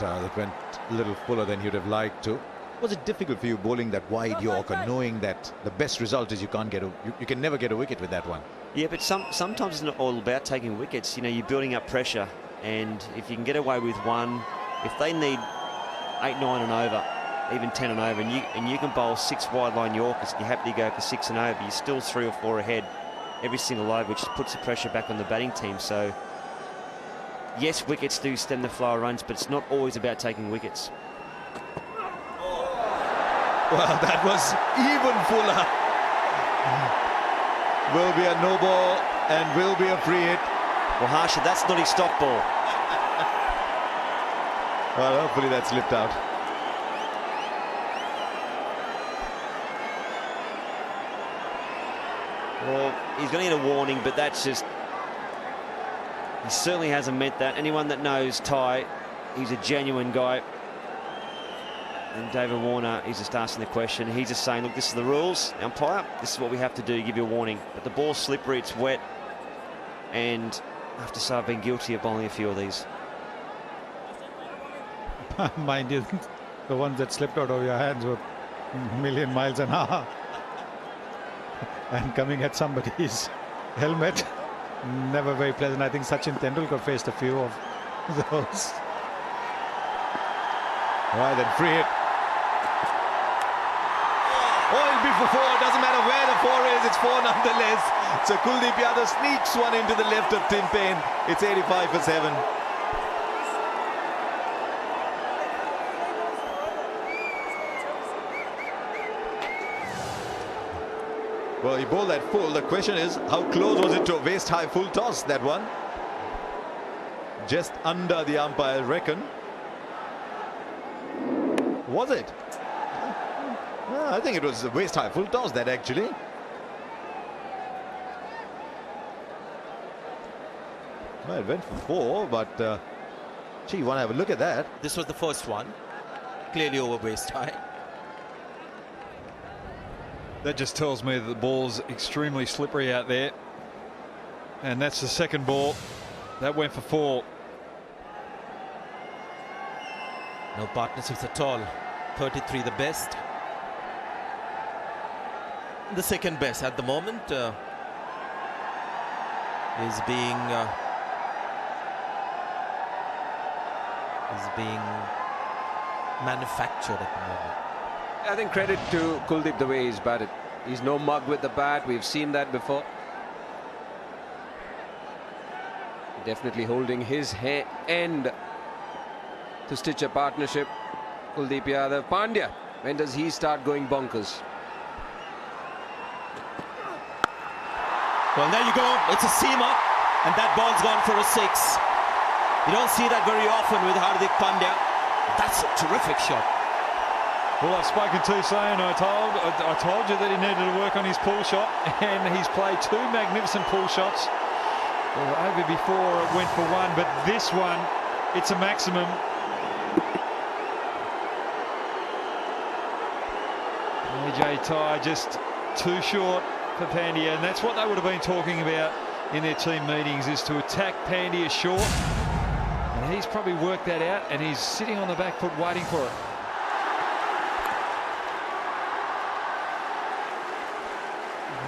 That went a little fuller than you'd have liked to. Was it difficult for you bowling that wide Yorker, knowing that the best result is you can never get a wicket with that one? Yeah, but sometimes it's not all about taking wickets. You know, you're building up pressure, and if you can get away with 1, if they need 8, 9 and over, even 10 and over, and you can bowl 6 wide line Yorkers, and you're happy to go for 6 and over, you're still 3 or 4 ahead every single over, which puts the pressure back on the batting team. So Yes, wickets do stem the flow of runs, but it's not always about taking wickets. Well, that was even fuller. Will be a no ball and will be a free hit. Well, Harsha, that's not his stock ball. Well, hopefully that slipped out. Well, he's going to get a warning, but that's just... He certainly hasn't meant that. Anyone that knows Ty, he's a genuine guy. And David Warner, he's just asking the question. He's just saying, look, this is the rules. Umpire, this is what we have to do, give you a warning. But the ball's slippery, it's wet. And I have to say I've been guilty of bowling a few of these. Mind you, the ones that slipped out of your hands were a million miles an hour. And coming at somebody's helmet, never very pleasant. I think Sachin Tendulkar faced a few of those. Right, then free hit. Oh, it'll be for four. Doesn't matter where the four is, it's four nonetheless. So Kuldeep Yadav sneaks one into the left of Tim Payne. It's 85 for 7. Well, he bowled that full. The question is, how close was it to a waist-high full toss, that one? Just under the umpire, reckon. Was it? I think it was a waist-high full toss, that actually. Well, it went for four, but gee, you want to have a look at that. This was the first one. Clearly over waist high. That just tells me that the ball's extremely slippery out there. And that's the second ball. That went for four. No partnerships at all. 33 the best. The second best at the moment is being manufactured at the moment. I think credit to Kuldeep the way he's batted. He's no mug with the bat. We've seen that before. Definitely holding his end to stitch a partnership. Kuldeep Yadav. Pandya, when does he start going bonkers? Well, there you go. It's a seamer, and that ball's gone for a 6. You don't see that very often with Hardik Pandya. That's a terrific shot. Well, I've spoken to Sayan. I told you that he needed to work on his pull shot, and he's played 2 magnificent pull shots. Well, over before it went for 1, but this one, it's a maximum. AJ Ty just too short for Pandya, and that's what they would have been talking about in their team meetings, is to attack Pandya short. And he's probably worked that out, and he's sitting on the back foot waiting for it.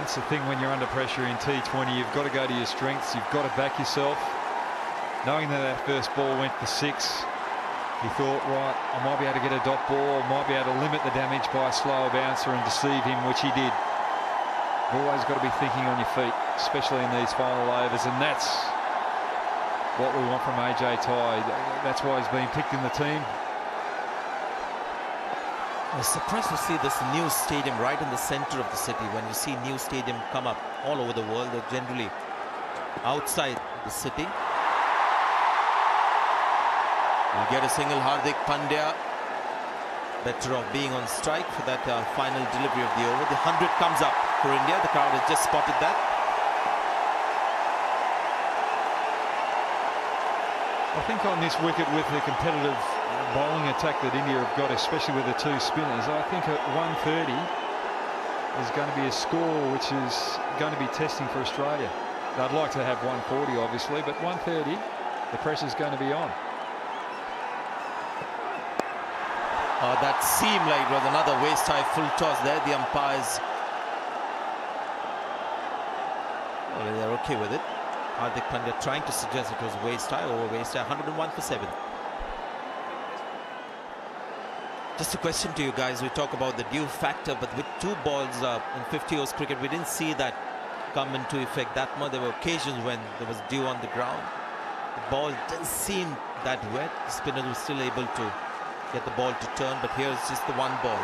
That's the thing when you're under pressure in T20. You've got to go to your strengths. You've got to back yourself. Knowing that that first ball went for 6, he thought, right, I might be able to get a dot ball, I might be able to limit the damage by a slower bouncer and deceive him, which he did. You've always got to be thinking on your feet, especially in these final overs, and that's what we want from AJ Ty. That's why he's been picked in the team. I was surprised to see this new stadium right in the center of the city. When you see new stadium come up all over the world, they're generally outside the city. You get a single. Hardik Pandya better off being on strike for that final delivery of the over. The 100 comes up for India. The crowd has just spotted that. I think on this wicket, with the competitive bowling attack that India have got, especially with the 2 spinners, I think at 130 is going to be a score which is going to be testing for Australia. I'd like to have 140, obviously, but 130, the pressure's going to be on. That seemed like it was another waist-high full toss there. The umpires, well, they're okay with it. Hardik Pandya trying to suggest it was waist-high, over waist-high. 101 for 7. Just a question to you guys. We talk about the dew factor, but with 2 balls in 50 overs cricket, we didn't see that come into effect that much. There were occasions when there was dew on the ground. ball didn't seem that wet. The spinner was still able to get the ball to turn, but here's just the one ball.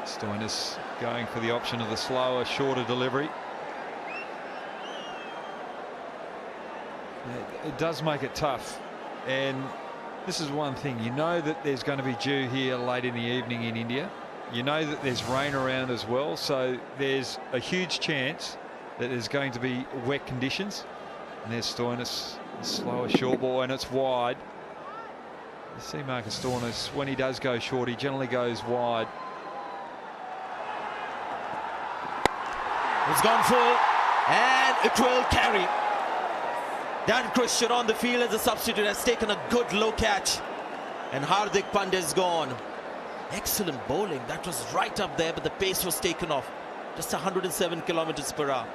Stoinis going for the option of the slower, shorter delivery. It does make it tough, and this is one thing. You know that there's going to be dew here late in the evening in India. You know that there's rain around as well, so there's a huge chance that there's going to be wet conditions. And there's Stoinis, slower short ball, and it's wide. You see Marcus Stoinis, when he does go short, he generally goes wide. It's gone full, and it will carry. Dan Christian on the field as a substitute has taken a good low catch, and Hardik Pandya is gone. Excellent bowling. That was right up there, but the pace was taken off. Just 107 kilometers per hour.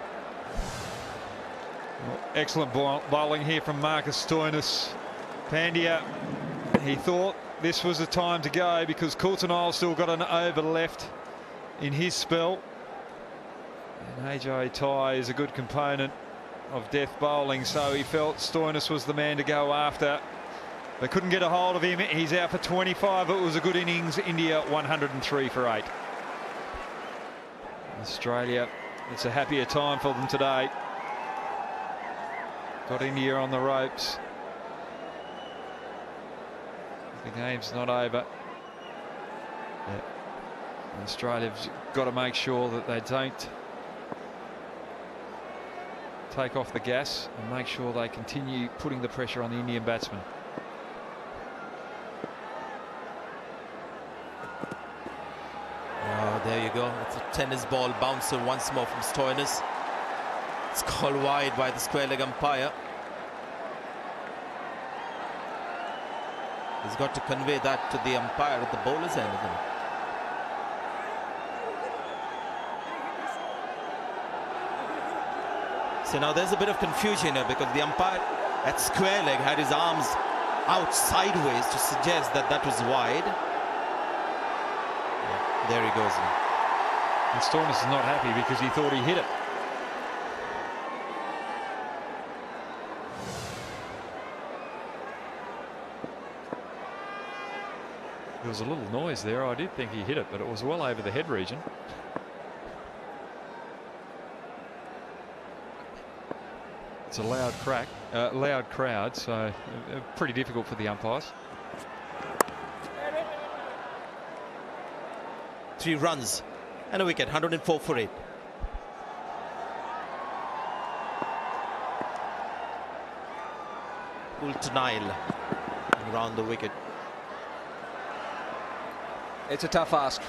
Well, excellent bowling here from Marcus Stoinis. Pandya, he thought this was the time to go because Coulter-Nile still got an over left in his spell. And AJ Tai is a good component of death bowling, so he felt Stoinis was the man to go after. They couldn't get a hold of him. He's out for 25. It was a good innings. India 103 for 8. Australia, it's a happier time for them today. Got India on the ropes. The game's not over. Yeah. Australia's got to make sure that they don't take off the gas and make sure they continue putting the pressure on the Indian batsmen. Oh, there you go. It's a tennis ball bouncer once more from Stoinis. It's called wide by the square leg umpire. He's got to convey that to the umpire at the bowler's end, isn't it? So now there's a bit of confusion here because the umpire at square leg had his arms out sideways to suggest that that was wide. Yeah, there he goes now. And Stoinis is not happy because he thought he hit it. There was a little noise there. I did think he hit it, but it was well over the head region. It's a loud loud crowd, so pretty difficult for the umpires. 3 runs and a wicket, 104 for 8. Coulter-Nile around the wicket. It's a tough ask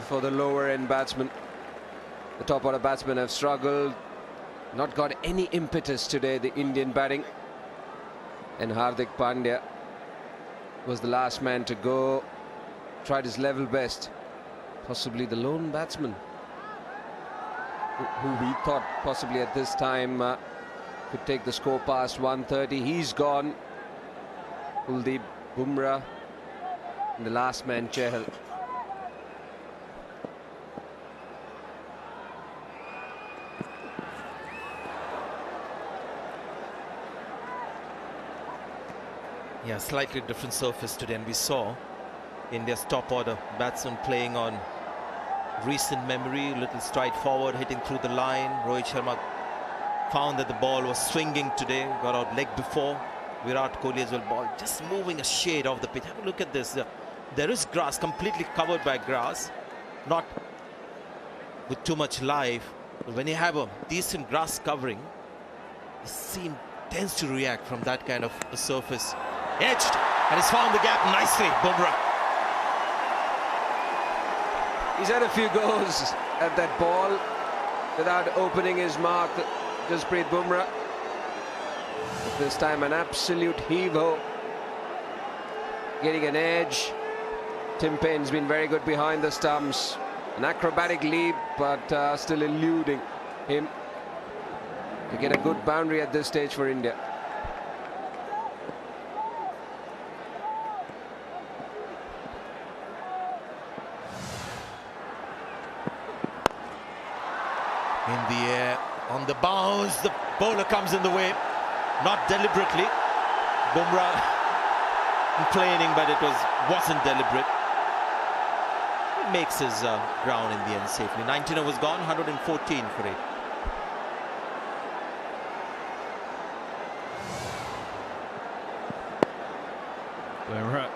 for the lower end batsmen. The top order batsmen have struggled, not got any impetus today, the Indian batting. And Hardik Pandya was the last man to go, tried his level best. Possibly the lone batsman who we thought possibly at this time could take the score past 130. He's gone. Kuldeep Bumrah and the last man Chahal. Yeah, slightly different surface today, and we saw India's top order batsman playing on recent memory, little stride forward, hitting through the line. Rohit Sharma found that the ball was swinging today, got out leg before. Virat Kohli as well, ball just moving a shade off the pitch. Have a look at this. There is grass, completely covered by grass, not with too much life. But when you have a decent grass covering, the seam tends to react from that kind of a surface. Edged, and he's found the gap nicely, Bumrah. He's had a few goes at that ball without opening his mark, Jasprit Bumrah. But this time an absolute heave-ho, getting an edge. Tim Paine's been very good behind the stumps. An acrobatic leap, but still eluding him to get a good boundary at this stage for India. In the air, on the bounce, the bowler comes in the way, not deliberately. Bumrah complaining, but it wasn't deliberate. He makes his ground in the end safely. 19 overs gone, 114 for 8. Bumrah.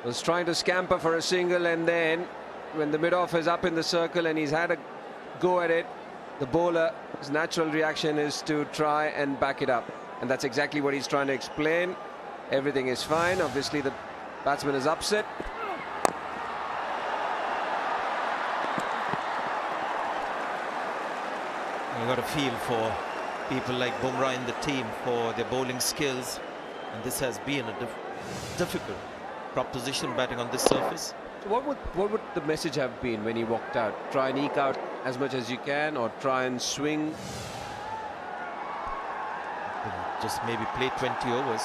Was trying to scamper for a single, and then when the mid-off is up in the circle and he's had a go at it, the bowler's natural reaction is to try and back it up, and that's exactly what he's trying to explain. Everything is fine. Obviously the batsman is upset. You've got a feel for people like Bumrah in the team, for their bowling skills, and this has been a difficult proposition batting on this surface. So what would the message have been when he walked out? Try and eke out as much as you can, or try and swing? Just maybe play 20 overs.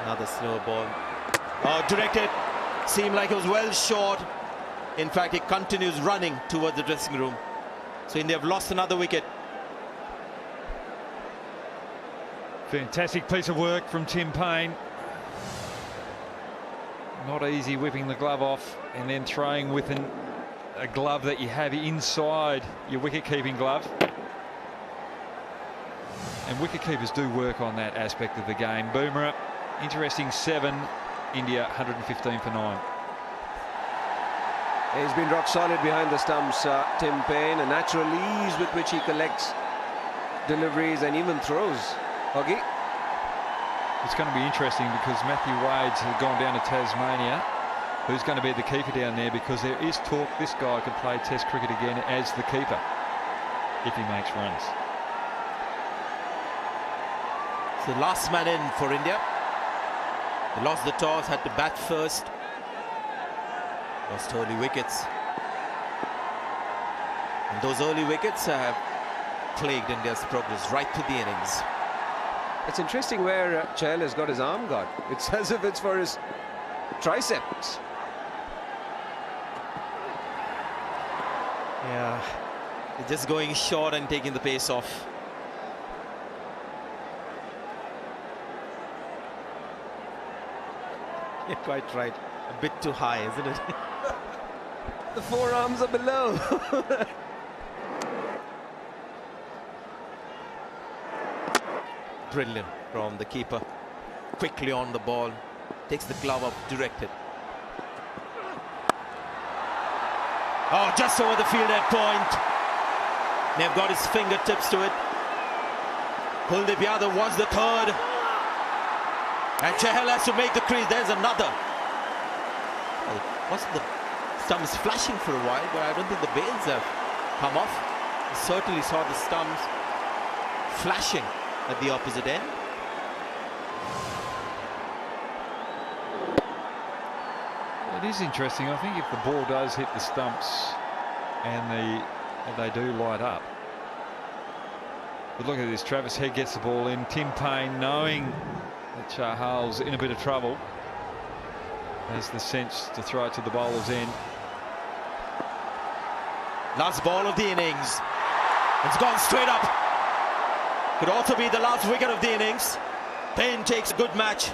Another slow ball. Oh, directed. Seemed like it was well short. In fact, it continues running towards the dressing room. So India have lost another wicket. Fantastic piece of work from Tim Paine. Not easy whipping the glove off and then throwing with a glove that you have inside your wicket-keeping glove. And wicket-keepers do work on that aspect of the game. Bumrah, interesting 7. India 115 for 9. He's been rock solid behind the stumps, Tim Paine. A natural ease with which he collects deliveries and even throws. Hoggy. It's going to be interesting because Matthew Wade's gone down to Tasmania. Who's going to be the keeper down there? Because there is talk this guy could play Test cricket again as the keeper if he makes runs. So last man in for India. They lost the toss, had to bat first. Lost early wickets. And those early wickets have plagued India's progress right through the innings. It's interesting where Chahal has got his arm guard. It's as if it's for his triceps. Yeah, they're just going short and taking the pace off. You're quite right. A bit too high, isn't it? The forearms are below. Brilliant from the keeper. Quickly on the ball. Takes the glove up, directed. Oh, just over the field at point. They've got his fingertips to it. Kuldeep Yadav wants the third. And Chahal has to make the crease. There's another. Well, wasn't the stumps flashing for a while, but I don't think the bails have come off. I certainly saw the stumps flashing at the opposite end. It is interesting. I think if the ball does hit the stumps and they do light up. But look at this. Travis Head gets the ball in. Tim Paine, knowing that Chahal's in a bit of trouble, has the sense to throw it to the bowler's end. Last ball of the innings. It's gone straight up. Could also be the last wicket of the innings. Paine takes a good match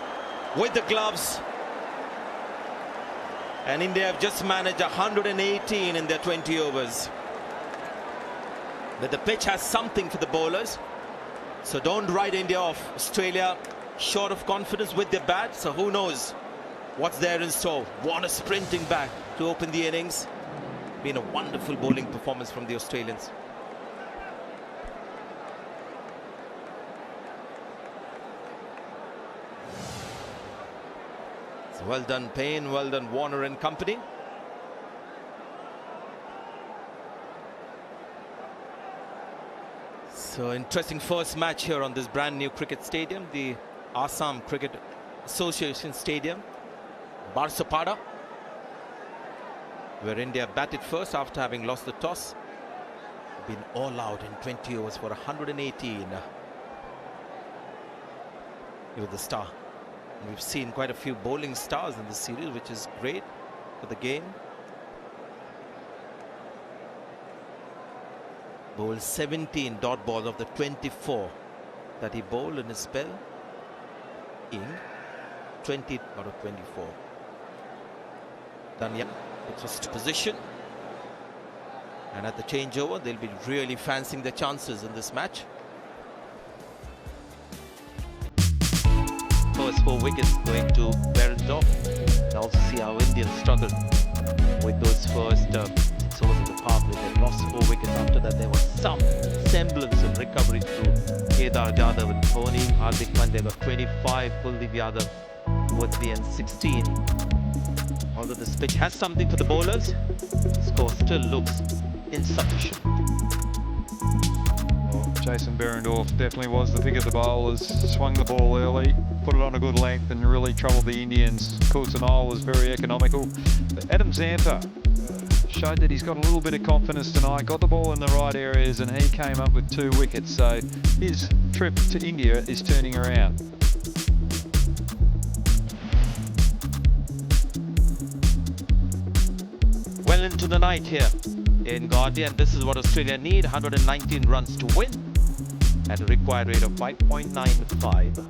with the gloves. And India have just managed 118 in their 20 overs. But the pitch has something for the bowlers. So don't write India off. Australia short of confidence with their bat. So who knows what's there in store. Warner sprinting back to open the innings. Been a wonderful bowling performance from the Australians. So well done Paine, well done Warner and company. So interesting first match here on this brand new cricket stadium, the Assam Cricket Association Stadium, Barsapada, where India batted first after having lost the toss. Been all out in 20 overs for 118. He was the star. We've seen quite a few bowling stars in this series, which is great for the game. Bowled 17 dot balls of the 24 that he bowled in his spell. In 20 out of 24. Danya puts first position. And at the changeover, they'll be really fancying their chances in this match. First 4 wickets going to Berendorf. And also see how Indians struggled with those first 6 overs of the power play. They lost 4 wickets. After that, there was some semblance of recovery through Kedar Jadhav and Dhoni. Hardik Pandya got 25, Kuldeep Yadav towards the end 16. Although this pitch has something for the bowlers, the score still looks insufficient. Well, Jason Berendorf definitely was the pick of the bowlers. Swung the ball early, put it on a good length and really troubled the Indians. Coulter-Nile was very economical. But Adam Zampa showed that he's got a little bit of confidence tonight, got the ball in the right areas, and he came up with 2 wickets. So his trip to India is turning around. Well into the night here in Guwahati, and this is what Australia need: 119 runs to win at a required rate of 5.95.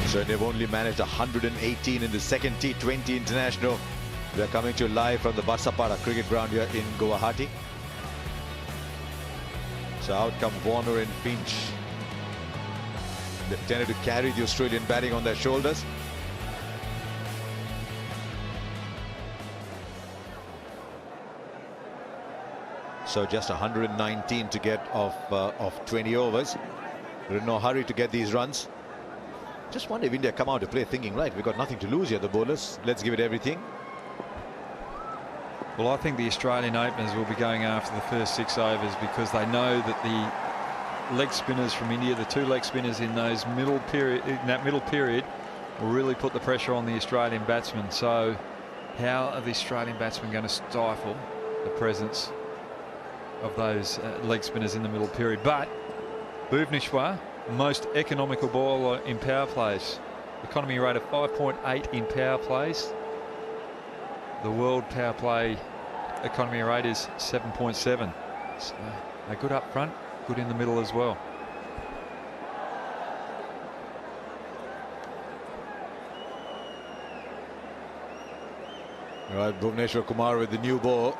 So they've only managed 118 in the second T20 international. They're coming to you live from the Barsapara cricket ground here in Guwahati. So out come Warner and Finch. They've tended to carry the Australian batting on their shoulders. So just 119 to get of 20 overs. They're in no hurry to get these runs. Just wonder if India come out to play thinking, right, we've got nothing to lose here, the bowlers. Let's give it everything. Well, I think the Australian openers will be going after the first 6 overs because they know that the leg spinners from India, the 2 leg spinners in that middle period, will really put the pressure on the Australian batsmen. So how are the Australian batsmen going to stifle the presence of those leg spinners in the middle period? But Bhuvneshwar, most economical bowler in power plays, economy rate of 5.8 in power plays. The world power play economy rate is 7.7. So they're good up front, good in the middle as well. Right, Bhuvneshwar Kumar with the new ball.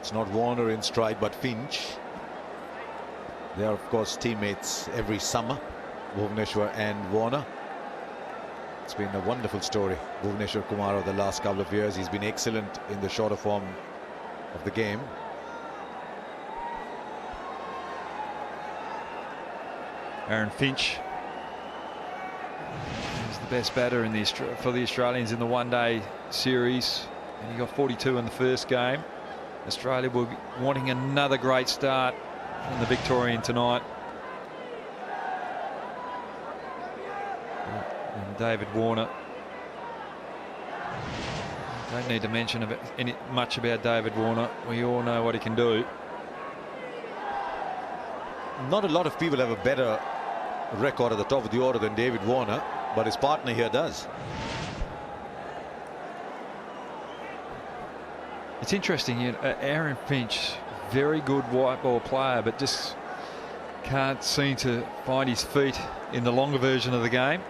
It's not Warner in stride, but Finch. They are, of course, teammates every summer, Bhuvneshwar and Warner. It's been a wonderful story, Bhuvneshwar Kumar, over the last couple of years. He's been excellent in the shorter form of the game. Aaron Finch is the best batter in for the Australians in the one-day series, and he got 42 in the first game. Australia will be wanting another great start in the Victorian tonight. And David Warner. Don't need to mention much about David Warner. We all know what he can do. Not a lot of people have a better record at the top of the order than David Warner, but his partner here does. It's interesting, Aaron Finch, very good white ball player, but just can't seem to find his feet in the longer version of the game.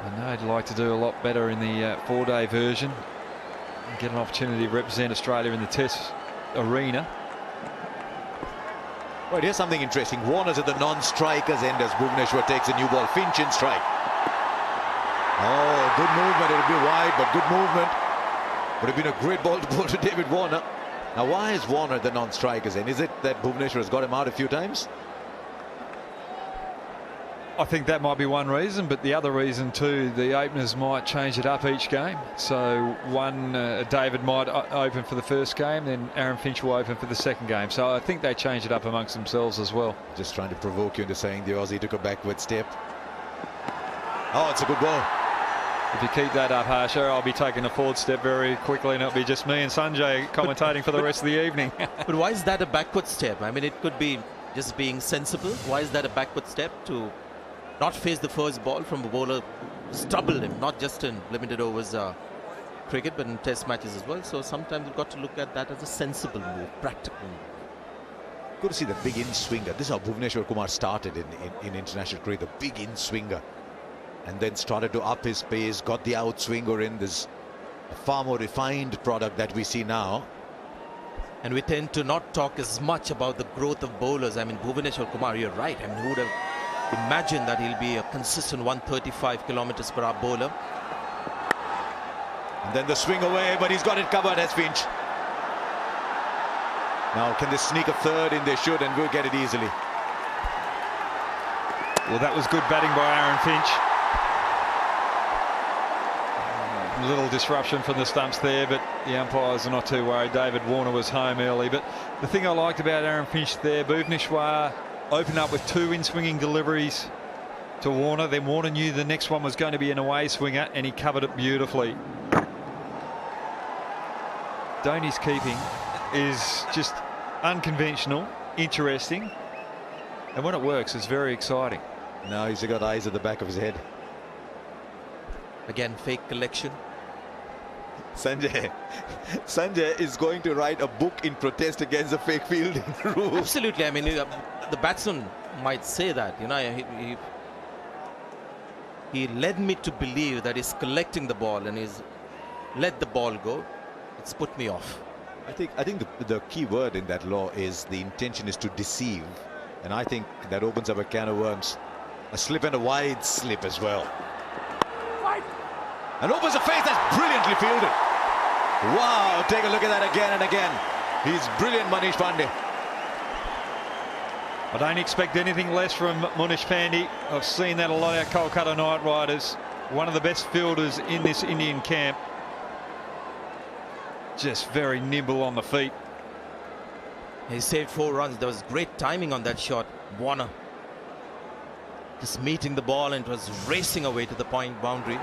I know he'd like to do a lot better in the 4-day version and get an opportunity to represent Australia in the Test arena. Right, here's something interesting. Warner's at the non-strikers end as Bhuvneshwar takes a new ball. Finch in strike. Oh, good movement. It'll be wide, but good movement. Would have been a great ball to pull to David Warner. Now, why is Warner at the non-strikers end? Is it that Bhuvneshwar has got him out a few times? I think that might be one reason, but the other reason too, the openers might change it up each game. So David might open for the first game, then Aaron Finch will open for the second game. So I think they change it up amongst themselves as well. Just trying to provoke you into saying the Aussie took a backward step. Oh, it's a good ball. If you keep that up, Harsha, I'll be taking a forward step very quickly, and it'll be just me and Sanjay commentating for the rest of the evening. But why is that a backward step? I mean, it could be just being sensible. Why is that a backward step? To not face the first ball from a bowler, stubble him, not just in limited overs cricket, but in test matches as well. So sometimes you've got to look at that as a sensible move, practical move. Good to see the big in-swinger. This is how Bhuvneshwar Kumar started in international cricket, the big in-swinger. And then started to up his pace, got the outswinger in. This a far more refined product that we see now. And we tend to not talk as much about the growth of bowlers. I mean, Bhuvneshwar Kumar, you're right. I mean, who would have imagined that he'll be a consistent 135 kilometers per hour bowler? And then the swing away, but he's got it covered as Finch. Now, can they sneak a third in? They should, and we'll get it easily. Well, that was good batting by Aaron Finch. A little disruption from the stumps there, but the umpires are not too worried. David Warner was home early. But the thing I liked about Aaron Finch there, Bhuvneshwar opened up with 2 in-swinging deliveries to Warner. Then Warner knew the next one was going to be an away swinger, and he covered it beautifully. Dhoni's keeping is just unconventional, interesting, and when it works, it's very exciting. Now he's got eyes at the back of his head. Again, fake collection. Sanjay is going to write a book in protest against the fake fielding rule. Absolutely. I mean, the batsman might say that. You know, he led me to believe that he's collecting the ball and he's let the ball go. It's put me off. I think the key word in that law is the intention is to deceive, and I think that opens up a can of worms. A slip and a wide slip as well. And opens a face that's brilliantly fielded. Wow, take a look at that again and again. He's brilliant, Manish Pandey. I don't expect anything less from Manish Pandey. I've seen that a lot at Kolkata Knight Riders. One of the best fielders in this Indian camp. Just very nimble on the feet. He saved 4 runs. There was great timing on that shot. Warner just meeting the ball, and it was racing away to the point boundary.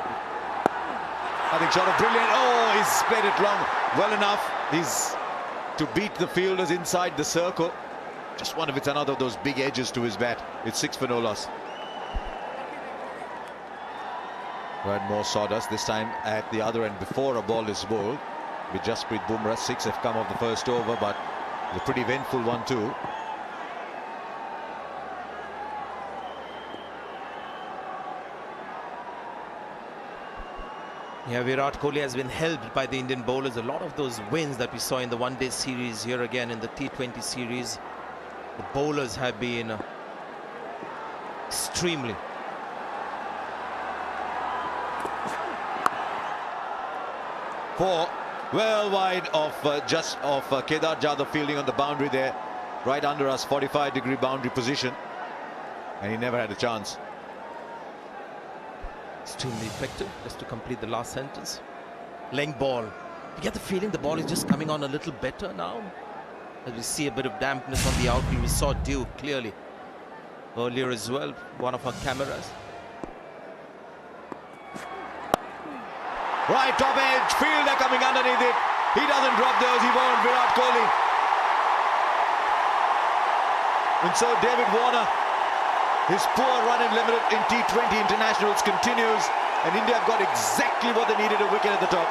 I think shot a brilliant. Oh, he's played it long. Well enough. He's to beat the fielders inside the circle. Just one of it's another of those big edges to his bat. It's 6 for no loss. We had more sawdust this time at the other end before a ball is bowled. With Jasprit Bumrah, 6 have come off the first over, but a pretty eventful one too. Yeah, Virat Kohli has been helped by the Indian bowlers. A lot of those wins that we saw in the one-day series, here again in the T20 series, the bowlers have been extremely. Four, well wide of Kedar Jadhav fielding on the boundary there, right under us, 45-degree boundary position, and he never had a chance. Extremely effective. Just to complete the last sentence, length ball. You get the feeling the ball is just coming on a little better now, as we see a bit of dampness on the outfield. We saw dew clearly earlier as well, one of our cameras. Right, top edge, fielder coming underneath it. He doesn't drop those, he won't. Virat Kohli. And so David Warner, his poor run in limited in T20 internationals continues, and India have got exactly what they needed, a wicket at the top.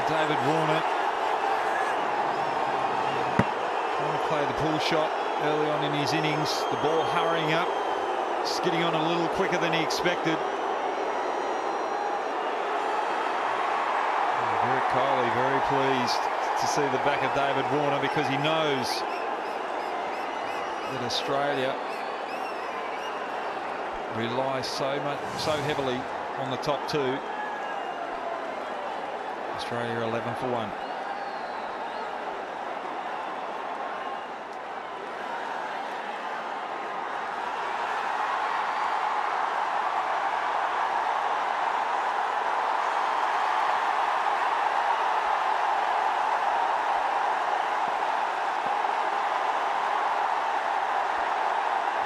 David Warner trying to play the pull shot early on in his innings. The ball hurrying up, skidding on a little quicker than he expected. Virat Kohli very pleased to see the back of David Warner, because he knows that Australia relies so heavily on the top two. Australia 11 for 1.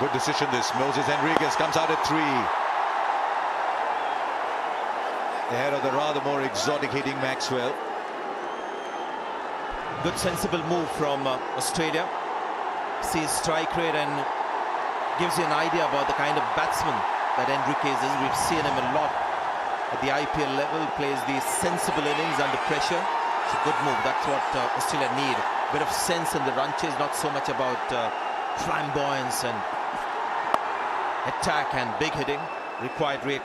Good decision this. Moses Henriquez comes out at 3. Ahead of the rather more exotic hitting Maxwell. Good sensible move from Australia. Sees strike rate and gives you an idea about the kind of batsman that Henriquez is. We've seen him a lot at the IPL level. Plays these sensible innings under pressure. It's a good move. That's what Australia need. A bit of sense in the run chase, not so much about flamboyance and attack and big hitting. Required rate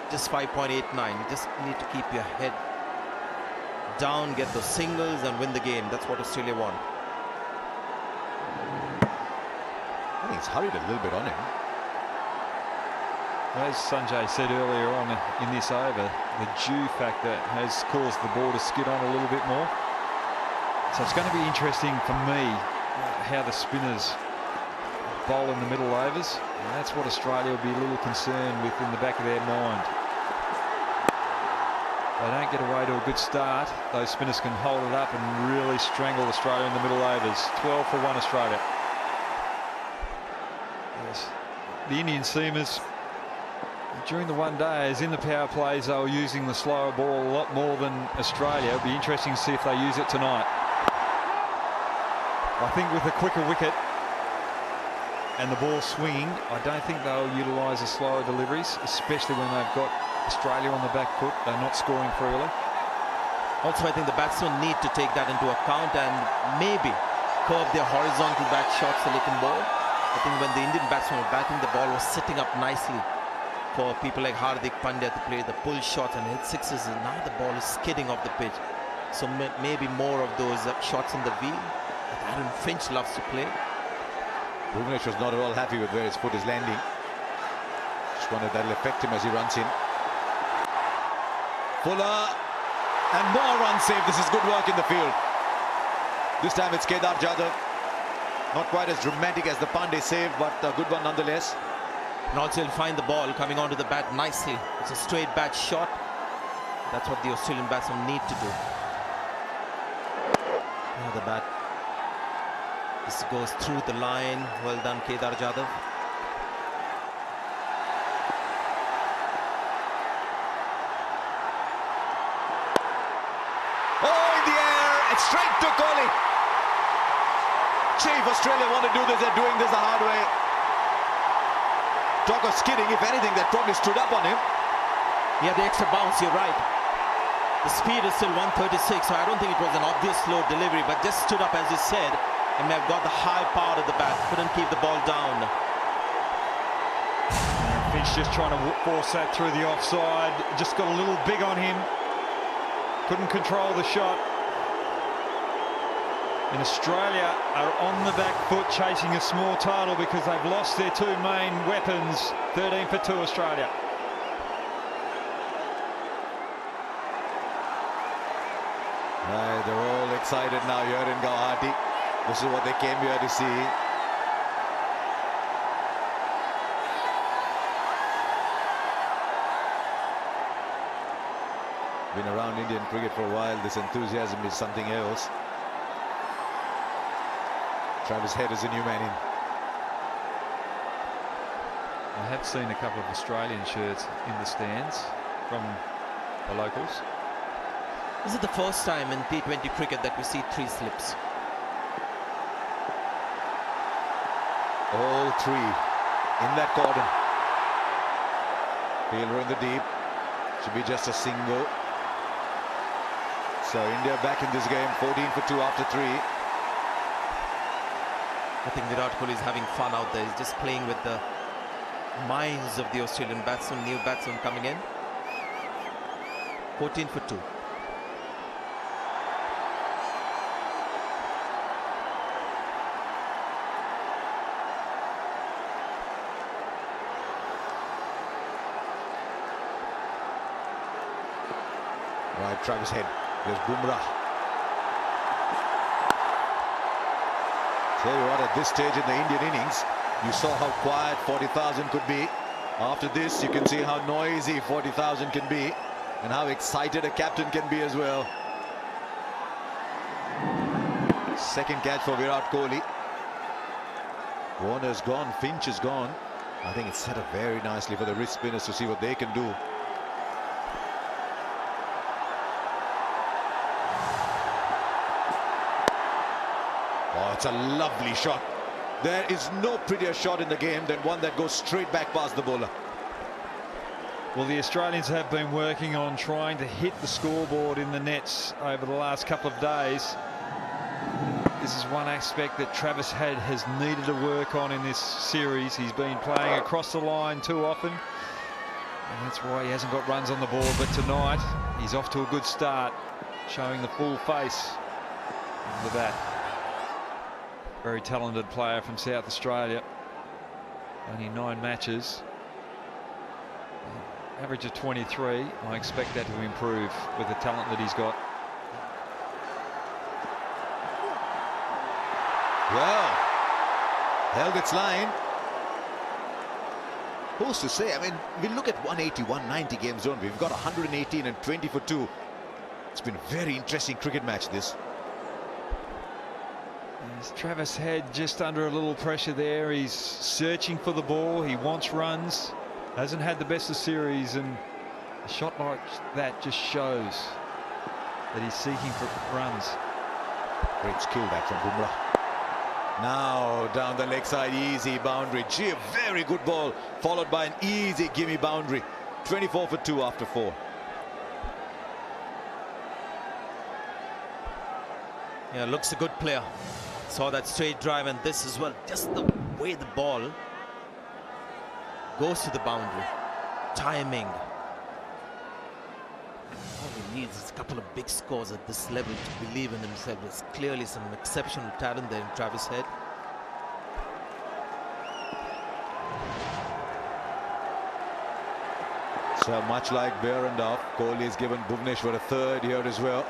just 5.89. You just need to keep your head down, get those singles and win the game. That's what Australia want. I think he's hurried a little bit on him. As Sanjay said earlier on in this over, the dew factor has caused the ball to skid on a little bit more. So it's going to be interesting for me how the spinners bowl in the middle overs. And that's what Australia will be a little concerned with in the back of their mind. They don't get away to a good start, those spinners can hold it up and really strangle Australia in the middle overs. 12 for 1 Australia. Yes. The Indian seamers during the one days in the power plays, they were using the slower ball a lot more than Australia. It'll be interesting to see if they use it tonight. I think with a quicker wicket and the ball swinging, I don't think they'll utilise the slower deliveries, especially when they've got Australia on the back foot. They're not scoring for early. Also, I think the batsmen need to take that into account and maybe curve their horizontal bat shots a little more. I think when the Indian batsmen were batting, the ball was sitting up nicely for people like Hardik Pandya to play the pull shots and hit sixes, and now the ball is skidding off the pitch. So maybe more of those shots in the wheel that Aaron Finch loves to play. Bhuvnesh was not at all happy with where his foot is landing. Just wondered that'll affect him as he runs in. Fuller, and more runs saved. This is good work in the field. This time it's Kedar Jadhav. Not quite as dramatic as the Pandey save, but a good one nonetheless. And also he'll find the ball coming onto the bat nicely. It's a straight bat shot. That's what the Australian batsmen need to do. Now the bat. This goes through the line. Well done, Kedar Jadhav. It's straight to Kohli. Chief, Australia want to do this. They're doing this the hard way. Talk of skidding. If anything, that probably stood up on him. Yeah, the extra bounce, you're right. The speed is still 136, so I don't think it was an obvious slow delivery, but just stood up as you said, and may have got the high power of the bat. Couldn't keep the ball down. Finch just trying to force that through the offside. Just got a little big on him. Couldn't control the shot. And Australia are on the back foot chasing a small title because they've lost their two main weapons. 13 for 2 Australia. Right, they're all excited now here in Guwahati. This is what they came here to see. Been around Indian cricket for a while. This enthusiasm is something else. Travis Head is a new man in. I have seen a couple of Australian shirts in the stands from the locals. This is the first time in T20 cricket that we see 3 slips. All 3 in that cordon. Fielder in the deep. Should be just a single. So India back in this game, 14 for 2 after 3. I think Virat Kohli is having fun out there. He's just playing with the minds of the Australian batsmen, new batsmen coming in. 14 for 2. Right, Travis Head. There's Bumrah. Tell you what, at this stage in the Indian innings, you saw how quiet 40,000 could be. After this, you can see how noisy 40,000 can be and how excited a captain can be as well. Second catch for Virat Kohli. Warner's gone, Finch is gone. I think it's set up very nicely for the wrist spinners to see what they can do. Oh, it's a lovely shot. There is no prettier shot in the game than one that goes straight back past the bowler. Well, the Australians have been working on trying to hit the scoreboard in the nets over the last couple of days. This is one aspect that Travis Head has needed to work on in this series. He's been playing across the line too often, and that's why he hasn't got runs on the board. But tonight, he's off to a good start, showing the full face of the bat. Very talented player from South Australia. Only 9 matches. Average of 23. I expect that to improve with the talent that he's got. Well, held its line. Who's to say? I mean, we look at 180, 190 games, don't we? We've got 118 and 20 for 2. It's been a very interesting cricket match, this. There's Travis Head just under a little pressure there. He's searching for the ball. He wants runs. Hasn't had the best of series, and a shot like that just shows that he's seeking for runs. Great skill that from Bumrah. Now down the leg side, easy boundary. Gee, a very good ball, followed by an easy gimme boundary. 24 for 2 after 4. Yeah, looks a good player. Saw that straight drive, and this as well. Just the way the ball goes to the boundary. Timing. All he needs is a couple of big scores at this level to believe in himself. There's clearly some exceptional talent there in Travis Head. So much like Behrendorff, Kohli has given Bhuvneshwar a third here as well.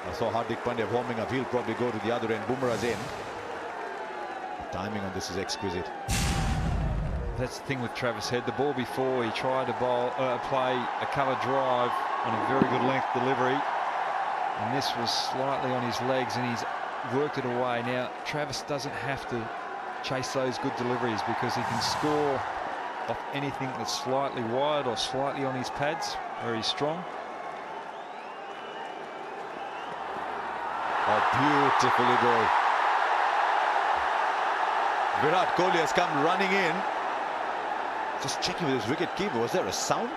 I saw Hardik Pandya warming up. He'll probably go to the other end. Bumrah's in. The timing on this is exquisite. That's the thing with Travis Head. The ball before, he tried to play a cover drive on a very good length delivery, and this was slightly on his legs, and he's worked it away. Now Travis doesn't have to chase those good deliveries because he can score off anything that's slightly wide or slightly on his pads where he's strong. Oh, beautifully bowled. Virat Kohli has come running in. Just checking with his wicket keeper. Was there a sound?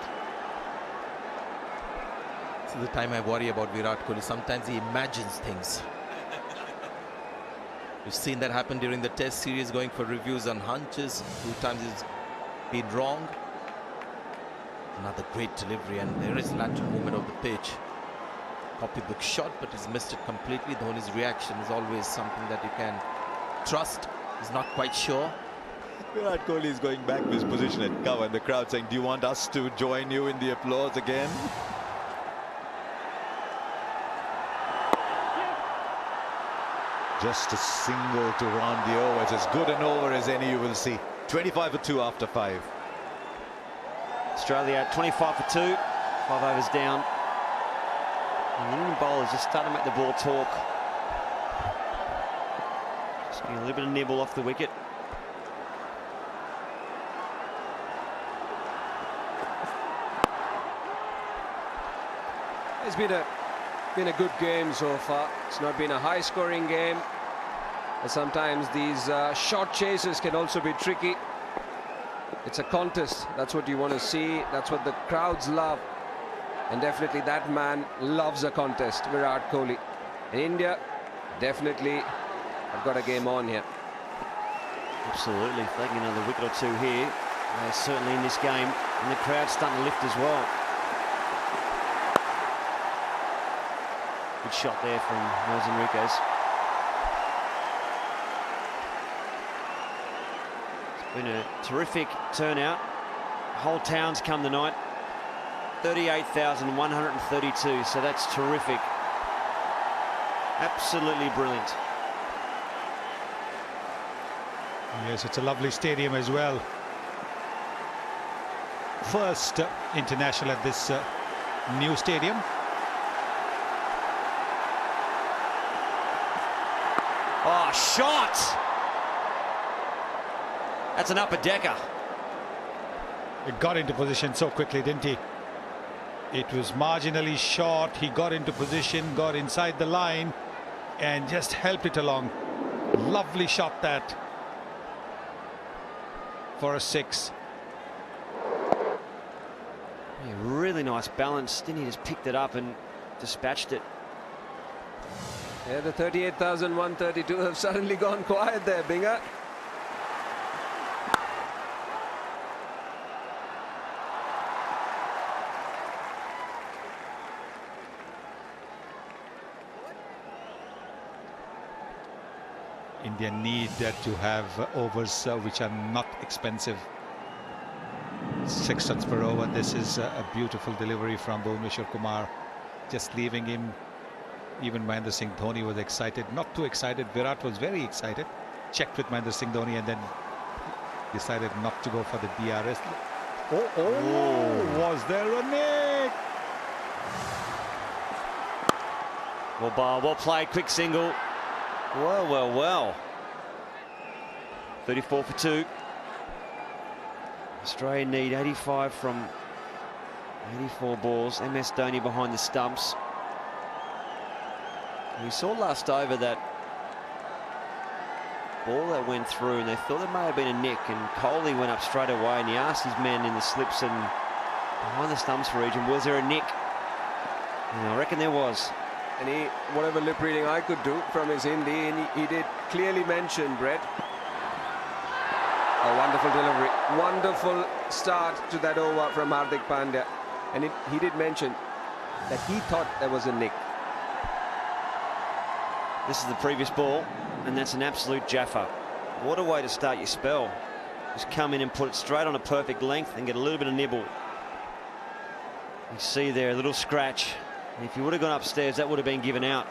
This is the time I worry about Virat Kohli. Sometimes he imagines things. We've seen that happen during the Test series, going for reviews on hunches. 2 times he's been wrong. Another great delivery, and there is lateral movement of the pitch. Copybook shot, but he's missed it completely. Dhoni's reaction is always something that you can trust. He's not quite sure. Virat Kohli is going back to his position at cover, and the crowd saying, do you want us to join you in the applause again? Just a single to round the over. It's as good an over as any you will see. 25 for 2 after 5. Australia 25 for 2, 5 overs down. And the Indian bowlers just starting to make the ball talk. Just getting a little bit of nibble off the wicket. It's been a good game so far. It's not been a high-scoring game. And sometimes these short chases can also be tricky. It's a contest. That's what you want to see. That's what the crowds love. And definitely that man loves a contest, Virat Kohli. In India, definitely have got a game on here. Absolutely. If they get another wicket or 2 here, they're certainly in this game. And the crowd's starting to lift as well. Good shot there from Luis Enriquez. It's been a terrific turnout. The whole town's come tonight. 38,132, so that's terrific. Absolutely brilliant. Yes, it's a lovely stadium as well. First international at this new stadium. Oh, shot! That's an upper decker. He got into position so quickly, didn't he? It was marginally short. He got into position, got inside the line, and just helped it along. Lovely shot that for a 6. Yeah, really nice balance. Didn't he just picked it up and dispatched it? Yeah, the 38,132 have suddenly gone quiet there, Binga. India need to have overs which are not expensive. 6 runs per over. This is a beautiful delivery from Bhuvneshwar Kumar. Just leaving him. Even Mahendra Singh Dhoni was excited. Not too excited. Virat was very excited. Checked with Mahendra Singh Dhoni and then decided not to go for the DRS. Was there a nick? Well, bar, well played, quick single. Well. 34 for 2. Australia need 85 from 84 balls. MS Dhoni behind the stumps. We saw last over that ball that went through and they thought there may have been a nick, and Kohli went up straight away and he asked his men in the slips and behind the stumps region, was there a nick? And I reckon there was. And he, whatever lip reading I could do from his Hindi, and he did clearly mention, Brett. A wonderful delivery. Wonderful start to that over from Hardik Pandya. And he did mention that he thought there was a nick. This is the previous ball, and that's an absolute jaffa. What a way to start your spell. Just come in and put it straight on a perfect length and get a little bit of nibble. You see there a little scratch. And if you would have gone upstairs, that would have been given out.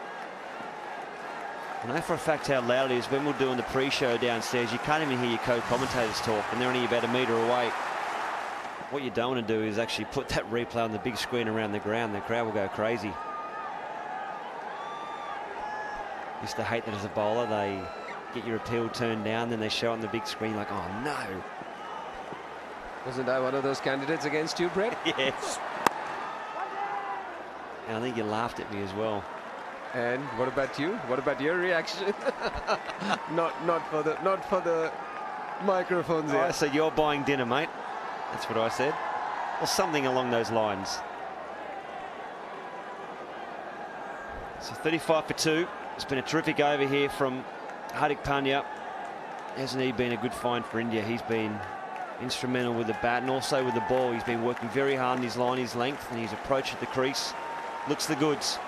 I know for a fact how loud it is. When we're doing the pre-show downstairs, you can't even hear your co-commentators talk, and they're only about a metre away. What you don't want to do is actually put that replay on the big screen around the ground. The crowd will go crazy. Used to hate that as a bowler. They get your appeal turned down, then they show it on the big screen like, oh no. Wasn't I one of those candidates against you, Brett? Yes. And I think you laughed at me as well. And what about you? What about your reaction? not for the microphones here. I said, you're buying dinner, mate. That's what I said. Or something along those lines. So 35 for 2. It's been a terrific over here from Hardik Pandya. Hasn't he been a good find for India? He's been instrumental with the bat and also with the ball. He's been working very hard on his line, his length, and his approach at the crease. Looks the goods.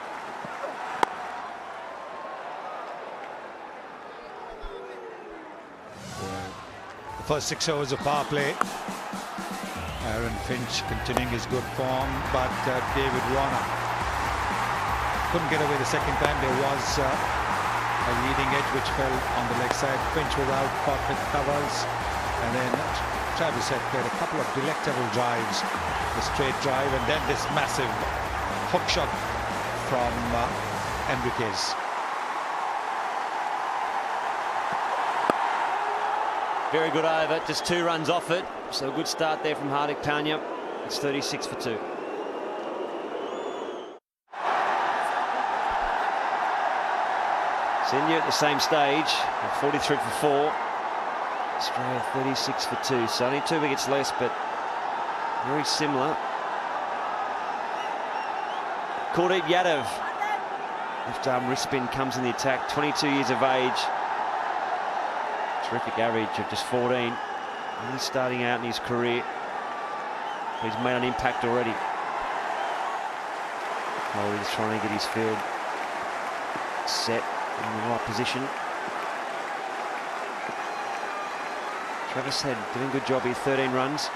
The first 6 overs of power play. Aaron Finch continuing his good form, but David Warner couldn't get away the second time. There was a leading edge which fell on the leg side. Finch was out, caught with covers, and then Travis had played a couple of delectable drives, the straight drive, and then this massive hook shot from Enriquez. Very good over, just 2 runs off it. So a good start there from Hardik Pandya. It's 36 for 2. So India at the same stage, 43 for 4. Australia 36 for 2. So only 2 wickets less, but very similar. Kuldeep Yadav, left arm wrist spin, comes in the attack. 22 years of age. Terrific average of just 14. Only starting out in his career. He's made an impact already. Oh, he's trying to get his field set in the right position. Travis Head doing a good job here, 13 runs.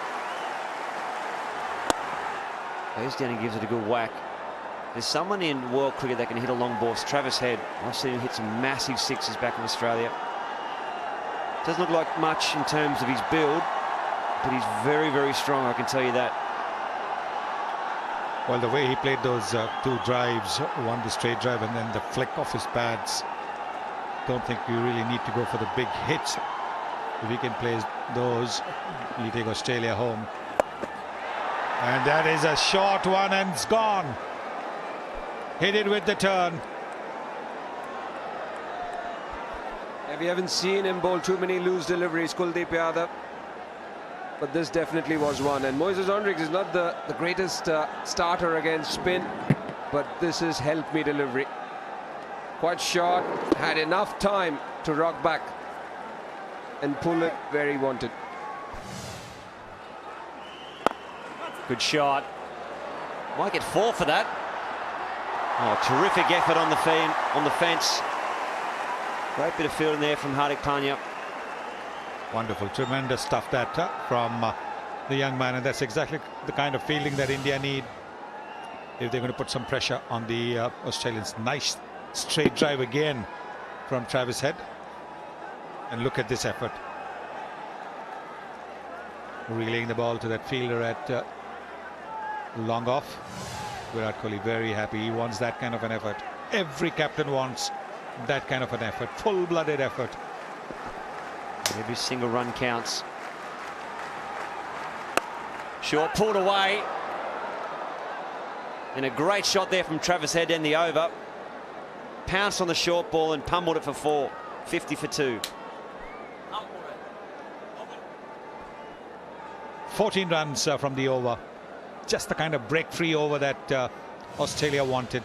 Goes down and gives it a good whack. There's someone in world cricket that can hit a long ball. It's Travis Head. I've seen him hit some massive sixes back in Australia. Doesn't look like much in terms of his build, but he's very, very strong, I can tell you that. Well, the way he played those 2 drives, one the straight drive and then the flick off his pads, don't think you really need to go for the big hits. If he can play those, he'll take Australia home. And that is a short one, and it's gone. Hit it with the turn. And we haven't seen him bowl too many loose deliveries, Kuldeep Yadav. But this definitely was one. And Moises Hendricks is not the greatest starter against spin, but this is help me delivery. Quite short, had enough time to rock back and pull it where he wanted. Good shot. Might get 4 for that. Oh, terrific effort on the fence. Great bit of fielding there from Hardik Pandya. Wonderful, tremendous stuff that from the young man, and that's exactly the kind of fielding that India need if they're going to put some pressure on the Australians. Nice straight drive again from Travis Head, and look at this effort, relaying the ball to that fielder at long off. Virat Kohli very happy. He wants that kind of an effort. Every captain wants that kind of an effort, full-blooded effort. Every single run counts. Short, pulled away. And a great shot there from Travis Head in the over. Pounced on the short ball and pummeled it for 4. 50 for 2. 14 runs from the over. Just the kind of break-free over that Australia wanted.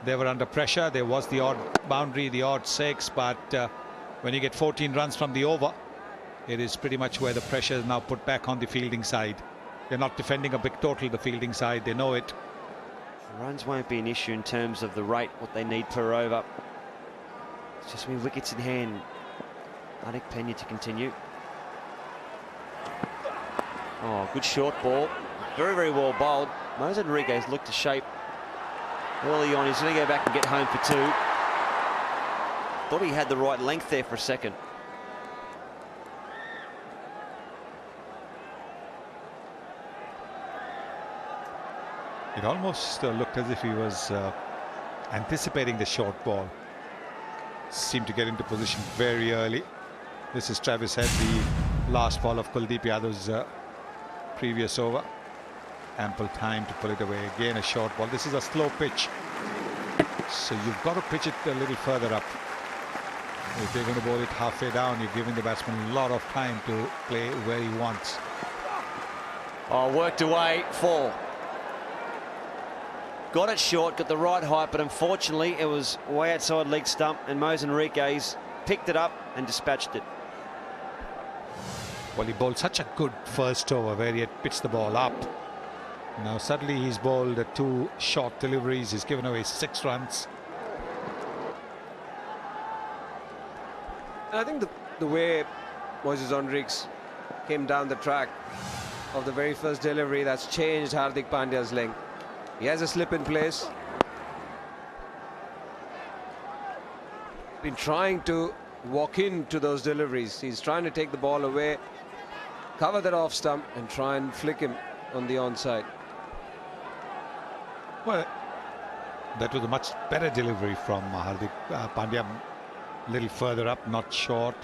They were under pressure. There was the odd boundary, the odd 6, but when you get 14 runs from the over, it is pretty much where the pressure is now put back on the fielding side. They're not defending a big total, the fielding side. They know it. Runs won't be an issue in terms of the rate, what they need per over. It's just with wickets in hand. Hardik Pandya to continue. Oh, good short ball. Very, very well bowled. Moises Rodriguez looked to shape early on. He's going to go back and get home for 2. Thought he had the right length there for a second. It almost looked as if he was anticipating the short ball. Seemed to get into position very early. This is Travis Head, the last ball of Kuldeep Yadav's previous over. Ample time to pull it away. Again, a short ball. This is a slow pitch, so you've got to pitch it a little further up. If they're going to bowl it halfway down, you're giving the batsman a lot of time to play where he wants. Oh, worked away. 4. Got it short, got the right height, but unfortunately it was way outside leg stump, and Moises Enriquez picked it up and dispatched it. Well, he bowled such a good first over where he had pitched the ball up. Now suddenly he's bowled 2 short deliveries. He's given away 6 runs. And I think the way Moises Hendricks came down the track of the very first delivery, that's changed Hardik Pandya's length. He has a slip in place. Been trying to walk into those deliveries. He's trying to take the ball away, cover that off stump and try and flick him on the onside. Well, that was a much better delivery from Hardik Pandya. A little further up, not short.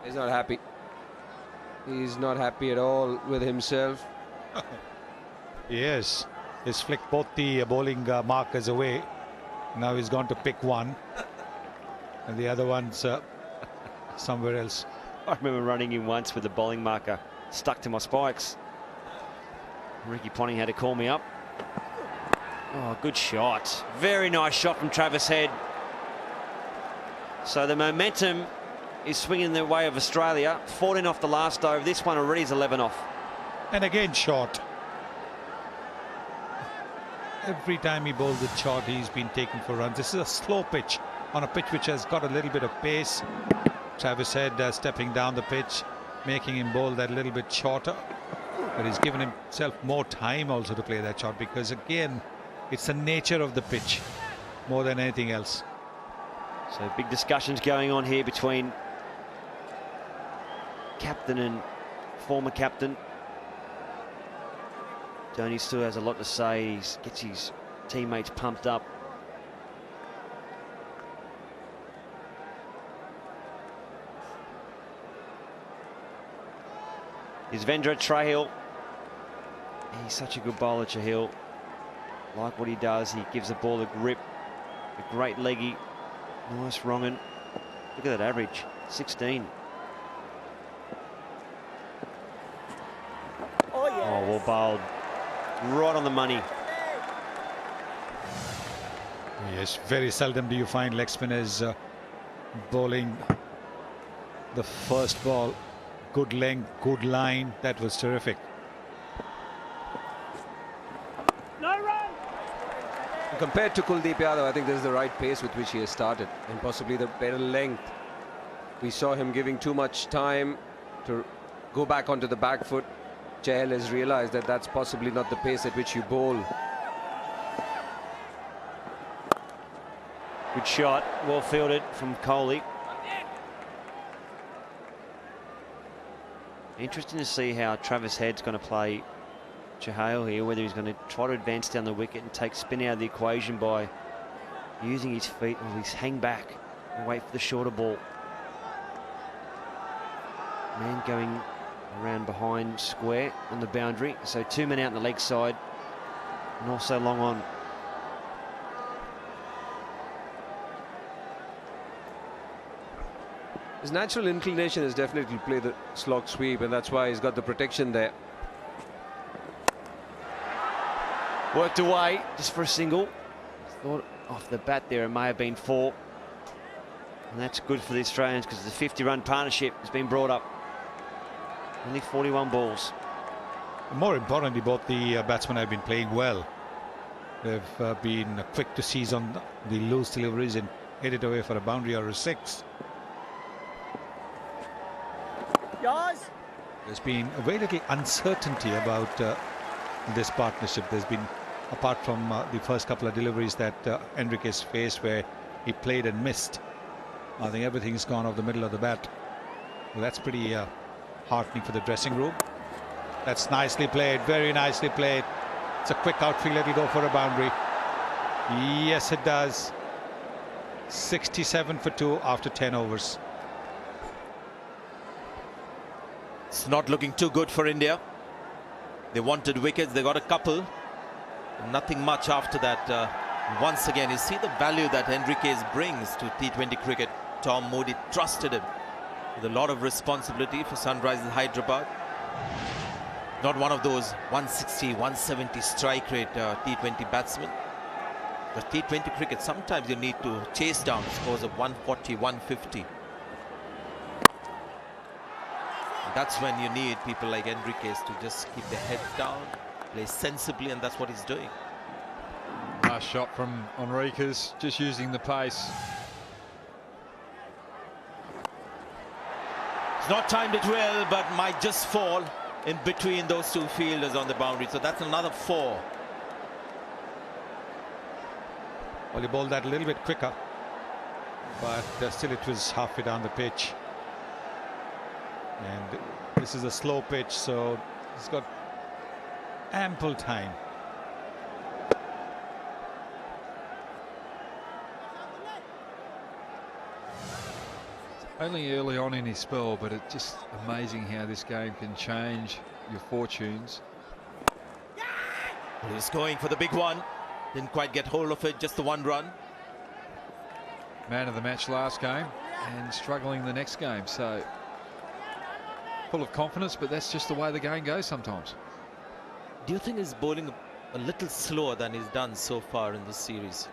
He's not happy. He's not happy at all with himself. Yes, he's flicked both the bowling markers away. Now he's gone to pick one, and the other one's somewhere else. I remember running in once with the bowling marker stuck to my spikes. Ricky Ponting had to call me up. Oh, good shot. Very nice shot from Travis Head. So the momentum is swinging the way of Australia. 14 off the last over. This one already is 11 off. And again short. Every time he bowls it short, he's been taken for runs. This is a slow pitch on a pitch which has got a little bit of pace. Travis Head stepping down the pitch, making him bowl that little bit shorter. But he's given himself more time also to play that shot, because again, it's the nature of the pitch more than anything else. So big discussions going on here between captain and former captain. Dhoni still has a lot to say. He gets his teammates pumped up. is Vendra Trahill. He's such a good bowler, Trahill. Like what he does, he gives the ball a grip, a great leggy, nice wrong'un. Look at that average, 16. Oh, well bowled, right on the money. Yes, very seldom do you find leg spinners bowling the first ball. Good length, good line. That was terrific. Compared to Kuldeep Yadav, I think this is the right pace with which he has started, and possibly the better length. We saw him giving too much time to go back onto the back foot. Chahal has realized that that's possibly not the pace at which you bowl. Good shot, well fielded from Kohli. Interesting to see how Travis Head's going to play Chahal here, whether he's going to try to advance down the wicket and take spin out of the equation by using his feet, or he's hang back and wait for the shorter ball. Man going around behind square on the boundary, so 2 men out on the leg side and also long on. His natural inclination is definitely to play the slog sweep, and that's why he's got the protection there. Worked away just for a single. Thought off the bat there it may have been 4. And that's good for the Australians because the 50-run partnership has been brought up. Only 41 balls. More importantly, both the batsmen have been playing well. They've been quick to seize on the loose deliveries and hit it away for a boundary or a 6. There's been a very little uncertainty about this partnership. There's been, apart from the first couple of deliveries that Enriquez faced where he played and missed, I think everything's gone off the middle of the bat. Well, that's pretty heartening for the dressing room. That's nicely played, very nicely played. It's a quick outfield, it'll go for a boundary. Yes, it does. 67 for 2 after 10 overs. It's not looking too good for India. They wanted wickets, they got a couple. Nothing much after that. Once again, you see the value that Enriquez brings to T20 cricket. Tom Modi trusted him with a lot of responsibility for Sunrisers Hyderabad. Not one of those 160, 170 strike rate T20 batsmen. But T20 cricket, sometimes you need to chase down scores of 140, 150. That's when you need people like Enriquez to just keep their heads down, play sensibly, and that's what he's doing. Nice shot from Enriquez, just using the pace. He's not timed it well, but might just fall in between those two fielders on the boundary. So that's another 4. Well, he bowled that a little bit quicker, but still it was halfway down the pitch. And this is a slow pitch, so he's got ample time. Only early on in his spell, but it's just amazing how this game can change your fortunes. He's going for the big one. Didn't quite get hold of it, just the 1 run. Man of the match last game and struggling the next game, so full of confidence, but that's just the way the game goes sometimes. Do you think he's bowling a little slower than he's done so far in this series?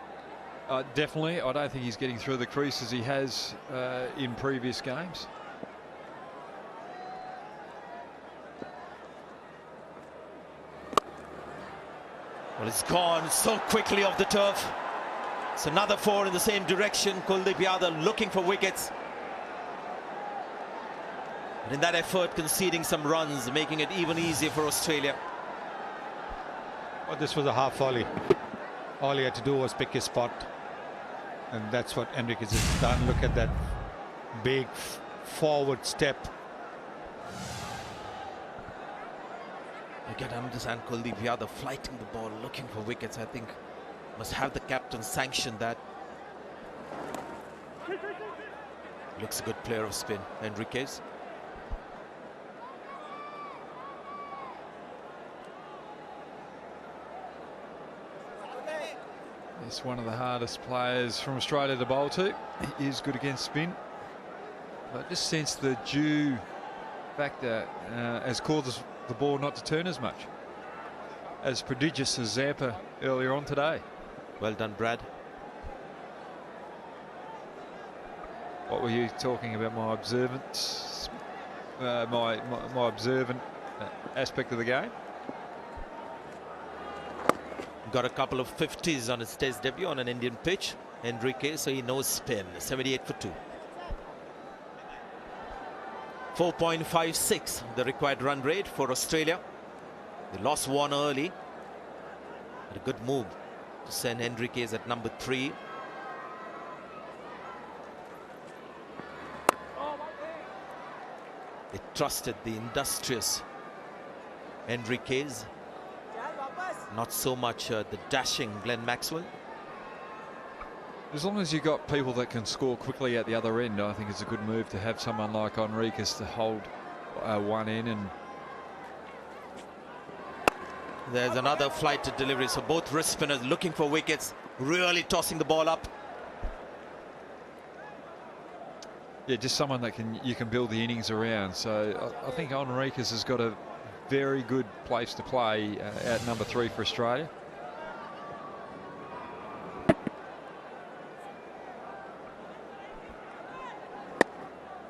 Definitely. I don't think he's getting through the crease as he has in previous games. Well, it's gone so quickly off the turf. It's another 4 in the same direction. Kuldeep Yadav looking for wickets. And in that effort, conceding some runs, making it even easier for Australia. Well, this was a half volley. All he had to do was pick his spot. And that's what Enriquez has done. Look at that big forward step. You can understand Kuldeep Yadav flighting the ball, looking for wickets. I think must have the captain sanction that. Looks a good player of spin, Enriquez. He's one of the hardest players from Australia to bowl to. He is good against spin. But just sense the due factor has caused the ball not to turn as much. As prodigious as Zampa earlier on today. Well done, Brad. What were you talking about? My observance, my observant aspect of the game. Got a couple of 50s on his test debut on an Indian pitch, Enrique, so he knows spin. 78 for 2. 4.56 the required run rate for Australia. They lost one early. But a good move to send Enriquez at number 3. They trusted the industrious Enriquez, not so much the dashing Glenn Maxwell. As long as you've got people that can score quickly at the other end, I think it's a good move to have someone like Enriquez to hold one in. And there's another flight to delivery, so both wrist spinners looking for wickets, really tossing the ball up. yeah, just someone that you can build the innings around. So I think Enriquez has got a very good place to play at number 3 for Australia.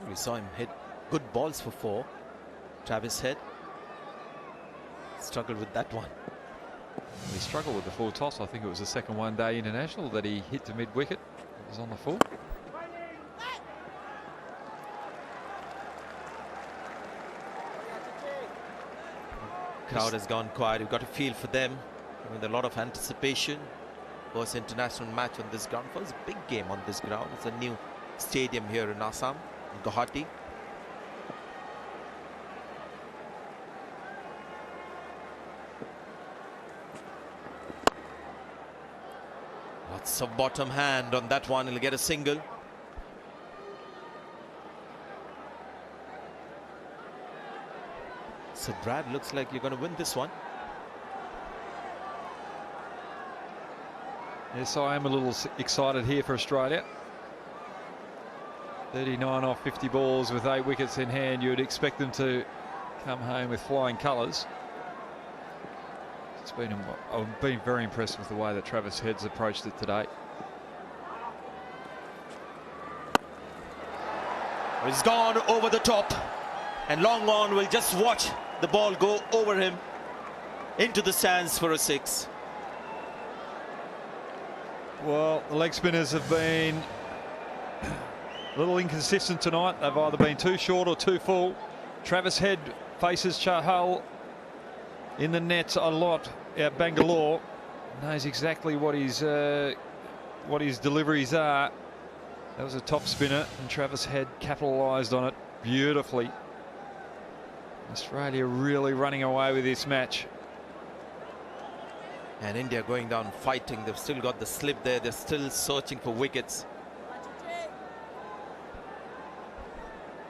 We saw him hit good balls for 4. Travis Head struggled with that one. He struggled with the full toss. I think it was the second one-day international that he hit to mid-wicket. It was on the full. Crowd has gone quiet. We've got a feel for them with a lot of anticipation. First international match on this ground. First big game on this ground. It's a new stadium here in Assam, in Guwahati. Lots of bottom hand on that one. He'll get a single. So Brad, looks like you're going to win this one. Yes, I am a little excited here for Australia. 39 off 50 balls with 8 wickets in hand. You would expect them to come home with flying colours. I've been very impressed with the way that Travis Head's approached it today. He's gone over the top, and long on will just watch the ball go over him into the stands for a 6. Well, the leg spinners have been a little inconsistent tonight. They've either been too short or too full. Travis Head faces Chahal in the nets a lot at Bangalore. Knows exactly what his deliveries are. That was a top spinner, and Travis Head capitalised on it beautifully. Australia really running away with this match. And India going down fighting. They've still got the slip there. They're still searching for wickets.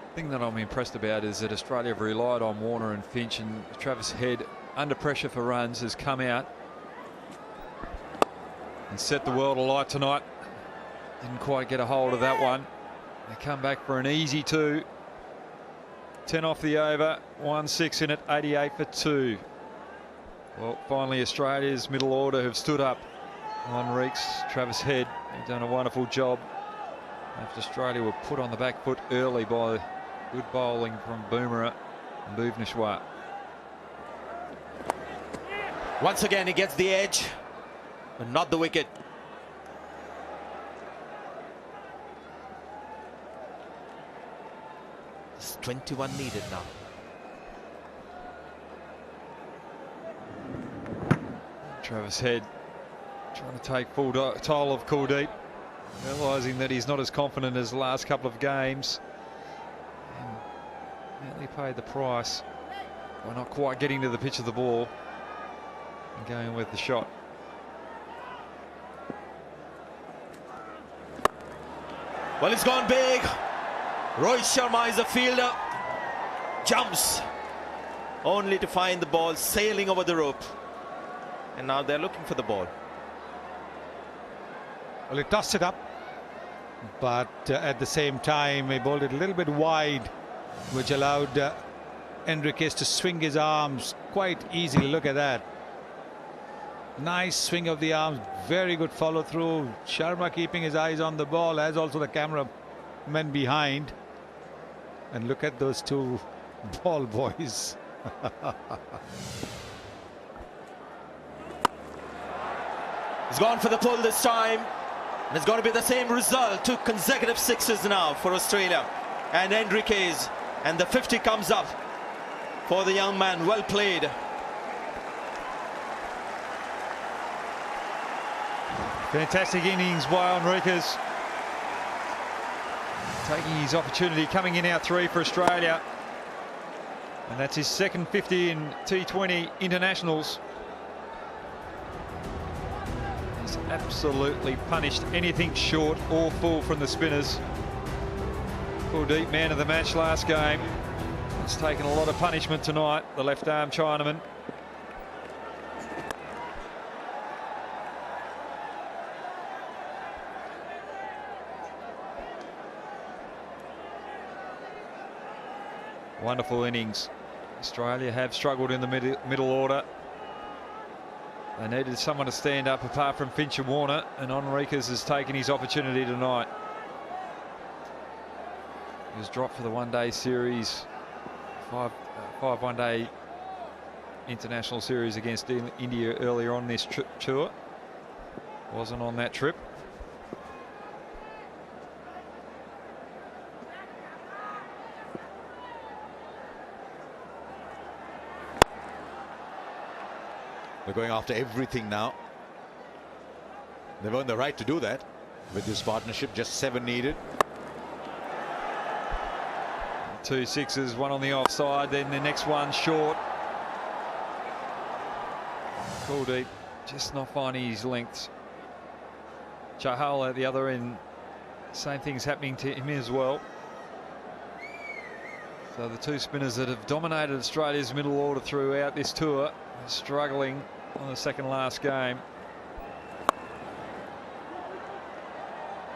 The thing that I'm impressed about is that Australia have relied on Warner and Finch, and Travis Head, under pressure for runs, has come out and set the world alight tonight. Didn't quite get a hold of that one. They come back for an easy 2. 10 off the over, 1-6 in it, 88 for 2. Well, finally Australia's middle order have stood up. Enriquez, Travis Head have done a wonderful job after Australia were put on the back foot early by good bowling from Bumrah and Bhuvneshwar. Once again he gets the edge, but not the wicket. It's 21 needed now. Travis Head trying to take full toll of Kuldeep, realising that he's not as confident as the last couple of games, and nearly paid the price by not quite getting to the pitch of the ball and going with the shot. Well, it's gone big. Rohit Sharma is a fielder, jumps only to find the ball sailing over the rope, and now they're looking for the ball. Well, he tossed it up, but at the same time he bowled it a little bit wide, which allowed Enriquez to swing his arms quite easily. Look at that. Nice swing of the arms, very good follow through. Sharma keeping his eyes on the ball, as also the camera men behind. And look at those two ball boys. He's gone for the pull this time. And it's going to be the same result. 2 consecutive sixes now for Australia. And Enriquez. And the 50 comes up for the young man. Well played. Fantastic innings by Enriquez. Taking his opportunity, coming in out 3 for Australia. And that's his second 50 in T20 internationals. He's absolutely punished anything short or full from the spinners. Kuldeep, man of the match last game. He's taken a lot of punishment tonight, the left arm Chinaman. Wonderful innings. Australia have struggled in the middle order. They needed someone to stand up apart from Finch and Warner, and Enriquez has taken his opportunity tonight. He was dropped for the one-day series, five one-day international series against India earlier on this tour. Wasn't on that trip. They're going after everything now. They've earned the right to do that with this partnership. Just 7 needed. 2 sixes, 1 on the offside, then the next one short. Kuldeep just not finding his lengths. Chahal at the other end, same thing's happening to him as well. So the 2 spinners that have dominated Australia's middle order throughout this tour are struggling on the second last game.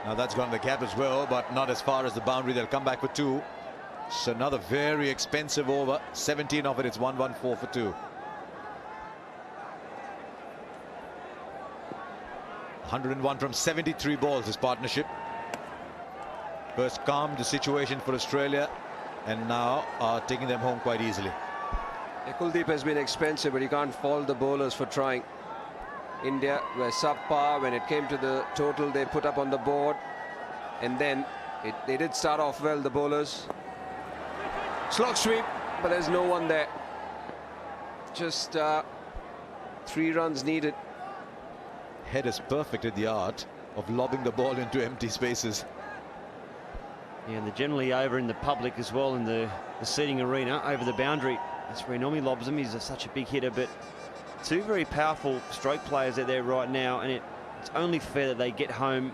Now that's gone the gap as well, but not as far as the boundary. They'll come back for 2. So another very expensive over. 17 of it. It's 114 for 2. 101 from 73 balls, this partnership. First calmed the situation for Australia, and now are taking them home quite easily. Kuldeep has been expensive, but you can't fault the bowlers for trying. India were subpar. When it came to the total they put up on the board, and then they did start off well, the bowlers. Slog sweep, but there's no one there. Just 3 runs needed. Head is perfect in the art of lobbing the ball into empty spaces. Yeah, and they're generally over in the public as well, in the seating arena, over the boundary. That's where he normally lobs them. He's such a big hitter, but 2 very powerful stroke players out there right now, and it's only fair that they get home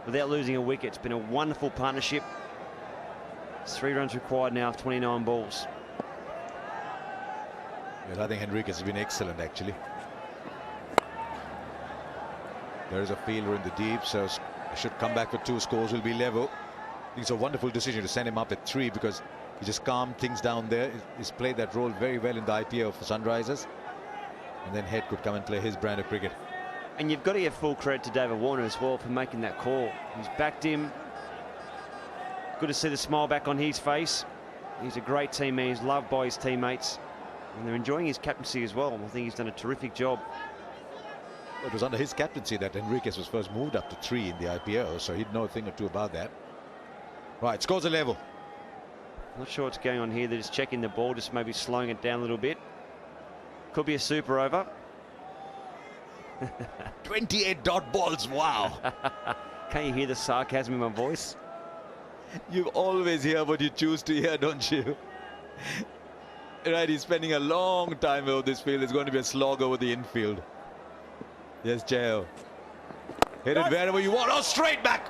without losing a wicket. It's been a wonderful partnership. It's 3 runs required now of 29 balls. Yes, I think Enriquez has been excellent, actually. There is a fielder in the deep, so should come back for 2. Scores will be level. I think it's a wonderful decision to send him up at 3, because he just calmed things down there. He's played that role very well in the IPL for Sunrisers. And then Head could come and play his brand of cricket. And you've got to give full credit to David Warner as well for making that call. He's backed him. Good to see the smile back on his face. He's a great teammate. He's loved by his teammates. And they're enjoying his captaincy as well. I think he's done a terrific job. It was under his captaincy that Enriquez was first moved up to 3 in the IPL, so he'd know a thing or two about that. Right, scores a level. Not sure what's going on here. They're just checking the ball, just maybe slowing it down a little bit. Could be a super over. 28 dot balls, wow. Can't you hear the sarcasm in my voice? You always hear what you choose to hear, don't you? Right, he's spending a long time over this field. It's going to be a slog over the infield. Yes, Jao. Hit it wherever you want. Oh, straight back.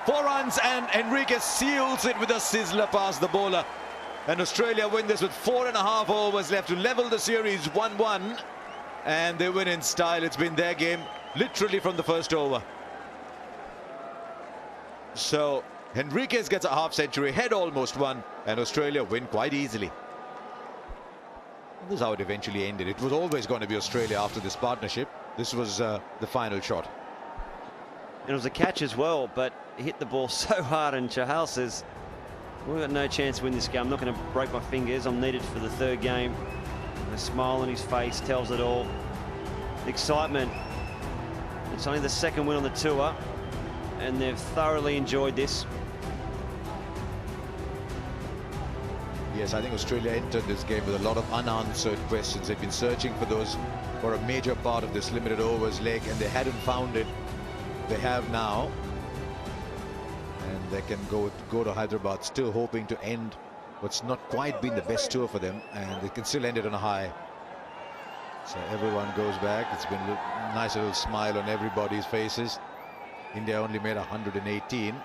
4 runs, and Enriquez seals it with a sizzler past the bowler. And Australia win this with 4.5 overs left to level the series 1-1. And they win in style. It's been their game. literally from the first over. So Henriquez gets a half century, head almost won, and Australia win quite easily. This is how it eventually ended. It was always going to be Australia after this partnership. This was the final shot. It was a catch as well, but he hit the ball so hard, and Chahal says, we've got no chance to win this game. I'm not going to break my fingers. I'm needed for the third game. The smile on his face tells it all. The excitement. It's only the second win on the tour, and they've thoroughly enjoyed this. Yes, I think Australia entered this game with a lot of unanswered questions. They've been searching for those for a major part of this limited overs leg, and they hadn't found it. They have now, and they can go to Hyderabad still hoping to end what's not quite been the best tour for them, and they can still end it on a high. So everyone goes back. It's been a nice little smile on everybody's faces. India only made 118,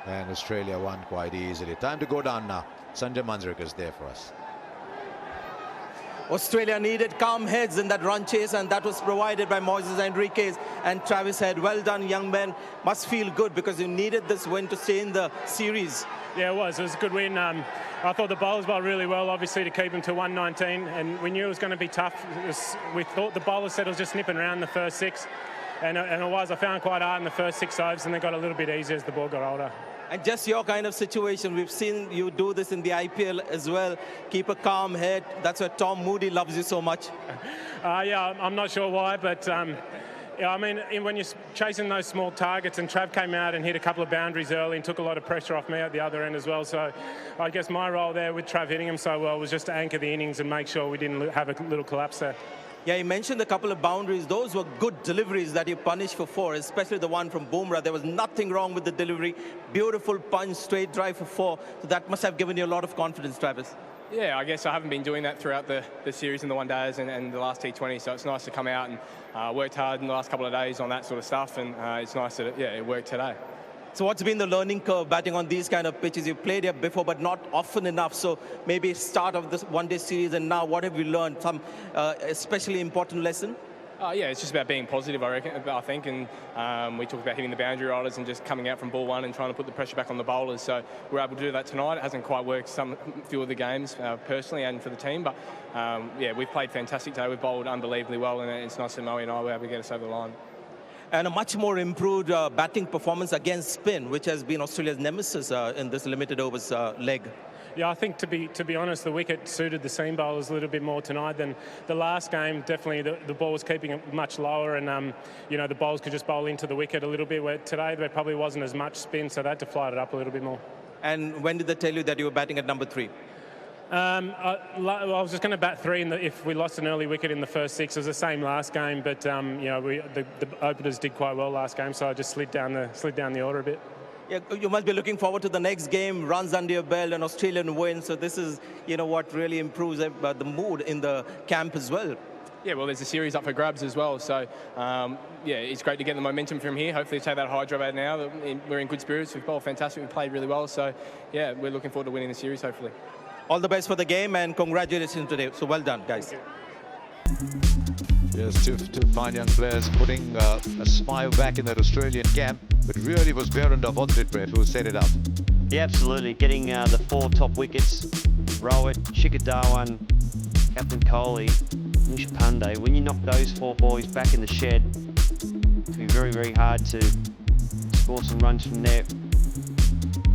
and Australia won quite easily. Time to go down now. Sanjay Manjrekar is there for us. Australia needed calm heads in that run chase, and that was provided by Moises Henriquez and Travis Head. Well done, young men. Must feel good because you needed this win to stay in the series. Yeah, it was a good win. I thought the bowlers bowled really well, obviously, to keep them to 119, and we knew it was going to be tough. We thought the bowlers said it was just nipping around the first six, and it was. I found quite hard in the first 6 overs, and they got a little bit easier as the ball got older. And just your kind of situation, we've seen you do this in the IPL as well. Keep a calm head. That's why Tom Moody loves you so much. Yeah, I'm not sure why, but yeah, I mean, when you're chasing those small targets, and Trav came out and hit a couple of boundaries early and took a lot of pressure off me at the other end as well. So I guess my role there with Trav hitting him so well was just to anchor the innings and make sure we didn't have a little collapse there. Yeah, you mentioned a couple of boundaries. Those were good deliveries that you punished for 4, especially the one from Bumrah. There was nothing wrong with the delivery. Beautiful punch, straight drive for 4. So that must have given you a lot of confidence, Travis. Yeah, I guess I haven't been doing that throughout the series and the one-days and the last T20, so it's nice to come out and worked hard in the last couple of days on that sort of stuff, and it's nice that it worked today. So what's been the learning curve batting on these kind of pitches? You've played here before, but not often enough. So maybe start of this one-day series, and now what have you learned? Some especially important lesson? Yeah, it's just about being positive, I think, and we talked about hitting the boundary riders and just coming out from ball 1 and trying to put the pressure back on the bowlers. So we're able to do that tonight. It hasn't quite worked a few of the games personally and for the team, but yeah, we've played fantastic today. We've bowled unbelievably well, and it's nice that Moe and I were able to get us over the line. And a much more improved batting performance against spin, which has been Australia's nemesis in this limited overs leg. Yeah, I think to be honest, the wicket suited the seam bowlers a little bit more tonight than the last game. Definitely the ball was keeping it much lower, and you know, the bowlers could just bowl into the wicket a little bit, where today there probably wasn't as much spin, so they had to fly it up a little bit more. And when did they tell you that you were batting at number 3? I was just going to bat 3 if we lost an early wicket in the first 6. It was the same last game, but you know, the openers did quite well last game, so I just slid down the order a bit. Yeah, you must be looking forward to the next game, runs under your belt, an Australian win. So this is, you know, what really improves the mood in the camp as well. Yeah, well, there's a series up for grabs as well. So, yeah, it's great to get the momentum from here. Hopefully take that Hyderabad now. We're in good spirits. We've bowled fantastic. We've played really well. So, yeah, we're looking forward to winning the series, hopefully. All the best for the game, and congratulations today. So well done, guys. Yes, two fine young players putting a smile back in that Australian camp. But really was Berendorf, wasn't it, Brett, who set it up? Yeah, absolutely. Getting the 4 top wickets. Rowett, Shikhar Dhawan, Captain Kohli, Nisha Pandey. When you knock those 4 boys back in the shed, it's be very, very hard to score some runs from there.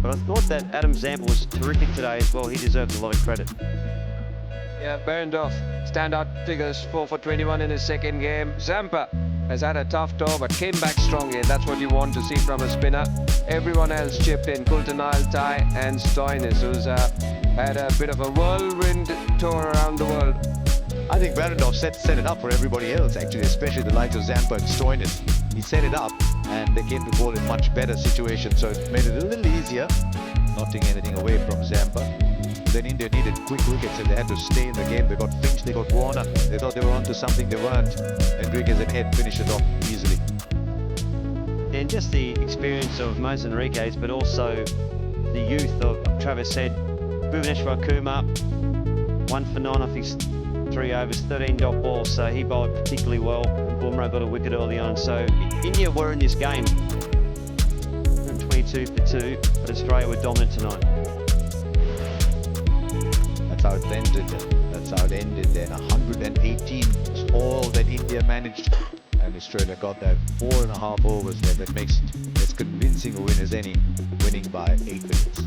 But I thought that Adam Zampa was terrific today as well. He deserves a lot of credit. Yeah, Berendorf, standout figures, 4 for 21 in his second game. Zampa has had a tough tour but came back strongly, and that's what you want to see from a spinner. Everyone else chipped in, Kultanal, Tai and Stoinis, who's had a bit of a whirlwind tour around the world. I think Berendorf set it up for everybody else, actually, especially the likes of Zampa and Stoinis. He set it up, and they came to bowl in much better situations, so it made it a little easier, not taking anything away from Zampa. Then India needed quick wickets, and they had to stay in the game. They got Finch, they got Warner. They thought they were onto something, they weren't. Henriquez and Head finished it off easily. And just the experience of Moises Henriquez, but also the youth of Travis Head. Bhuvaneshwar Kumar, 1 for 9 off his 3 overs, 13 dot balls, so he bowled particularly well. Bumrah got a wicket early on. So India were in this game. 22 for 2, but Australia were dominant tonight. That's how it ended. That's how it ended then. 118 is all that India managed. And Australia got that 4.5 overs there. That makes it as convincing a win as any, winning by 8 wickets.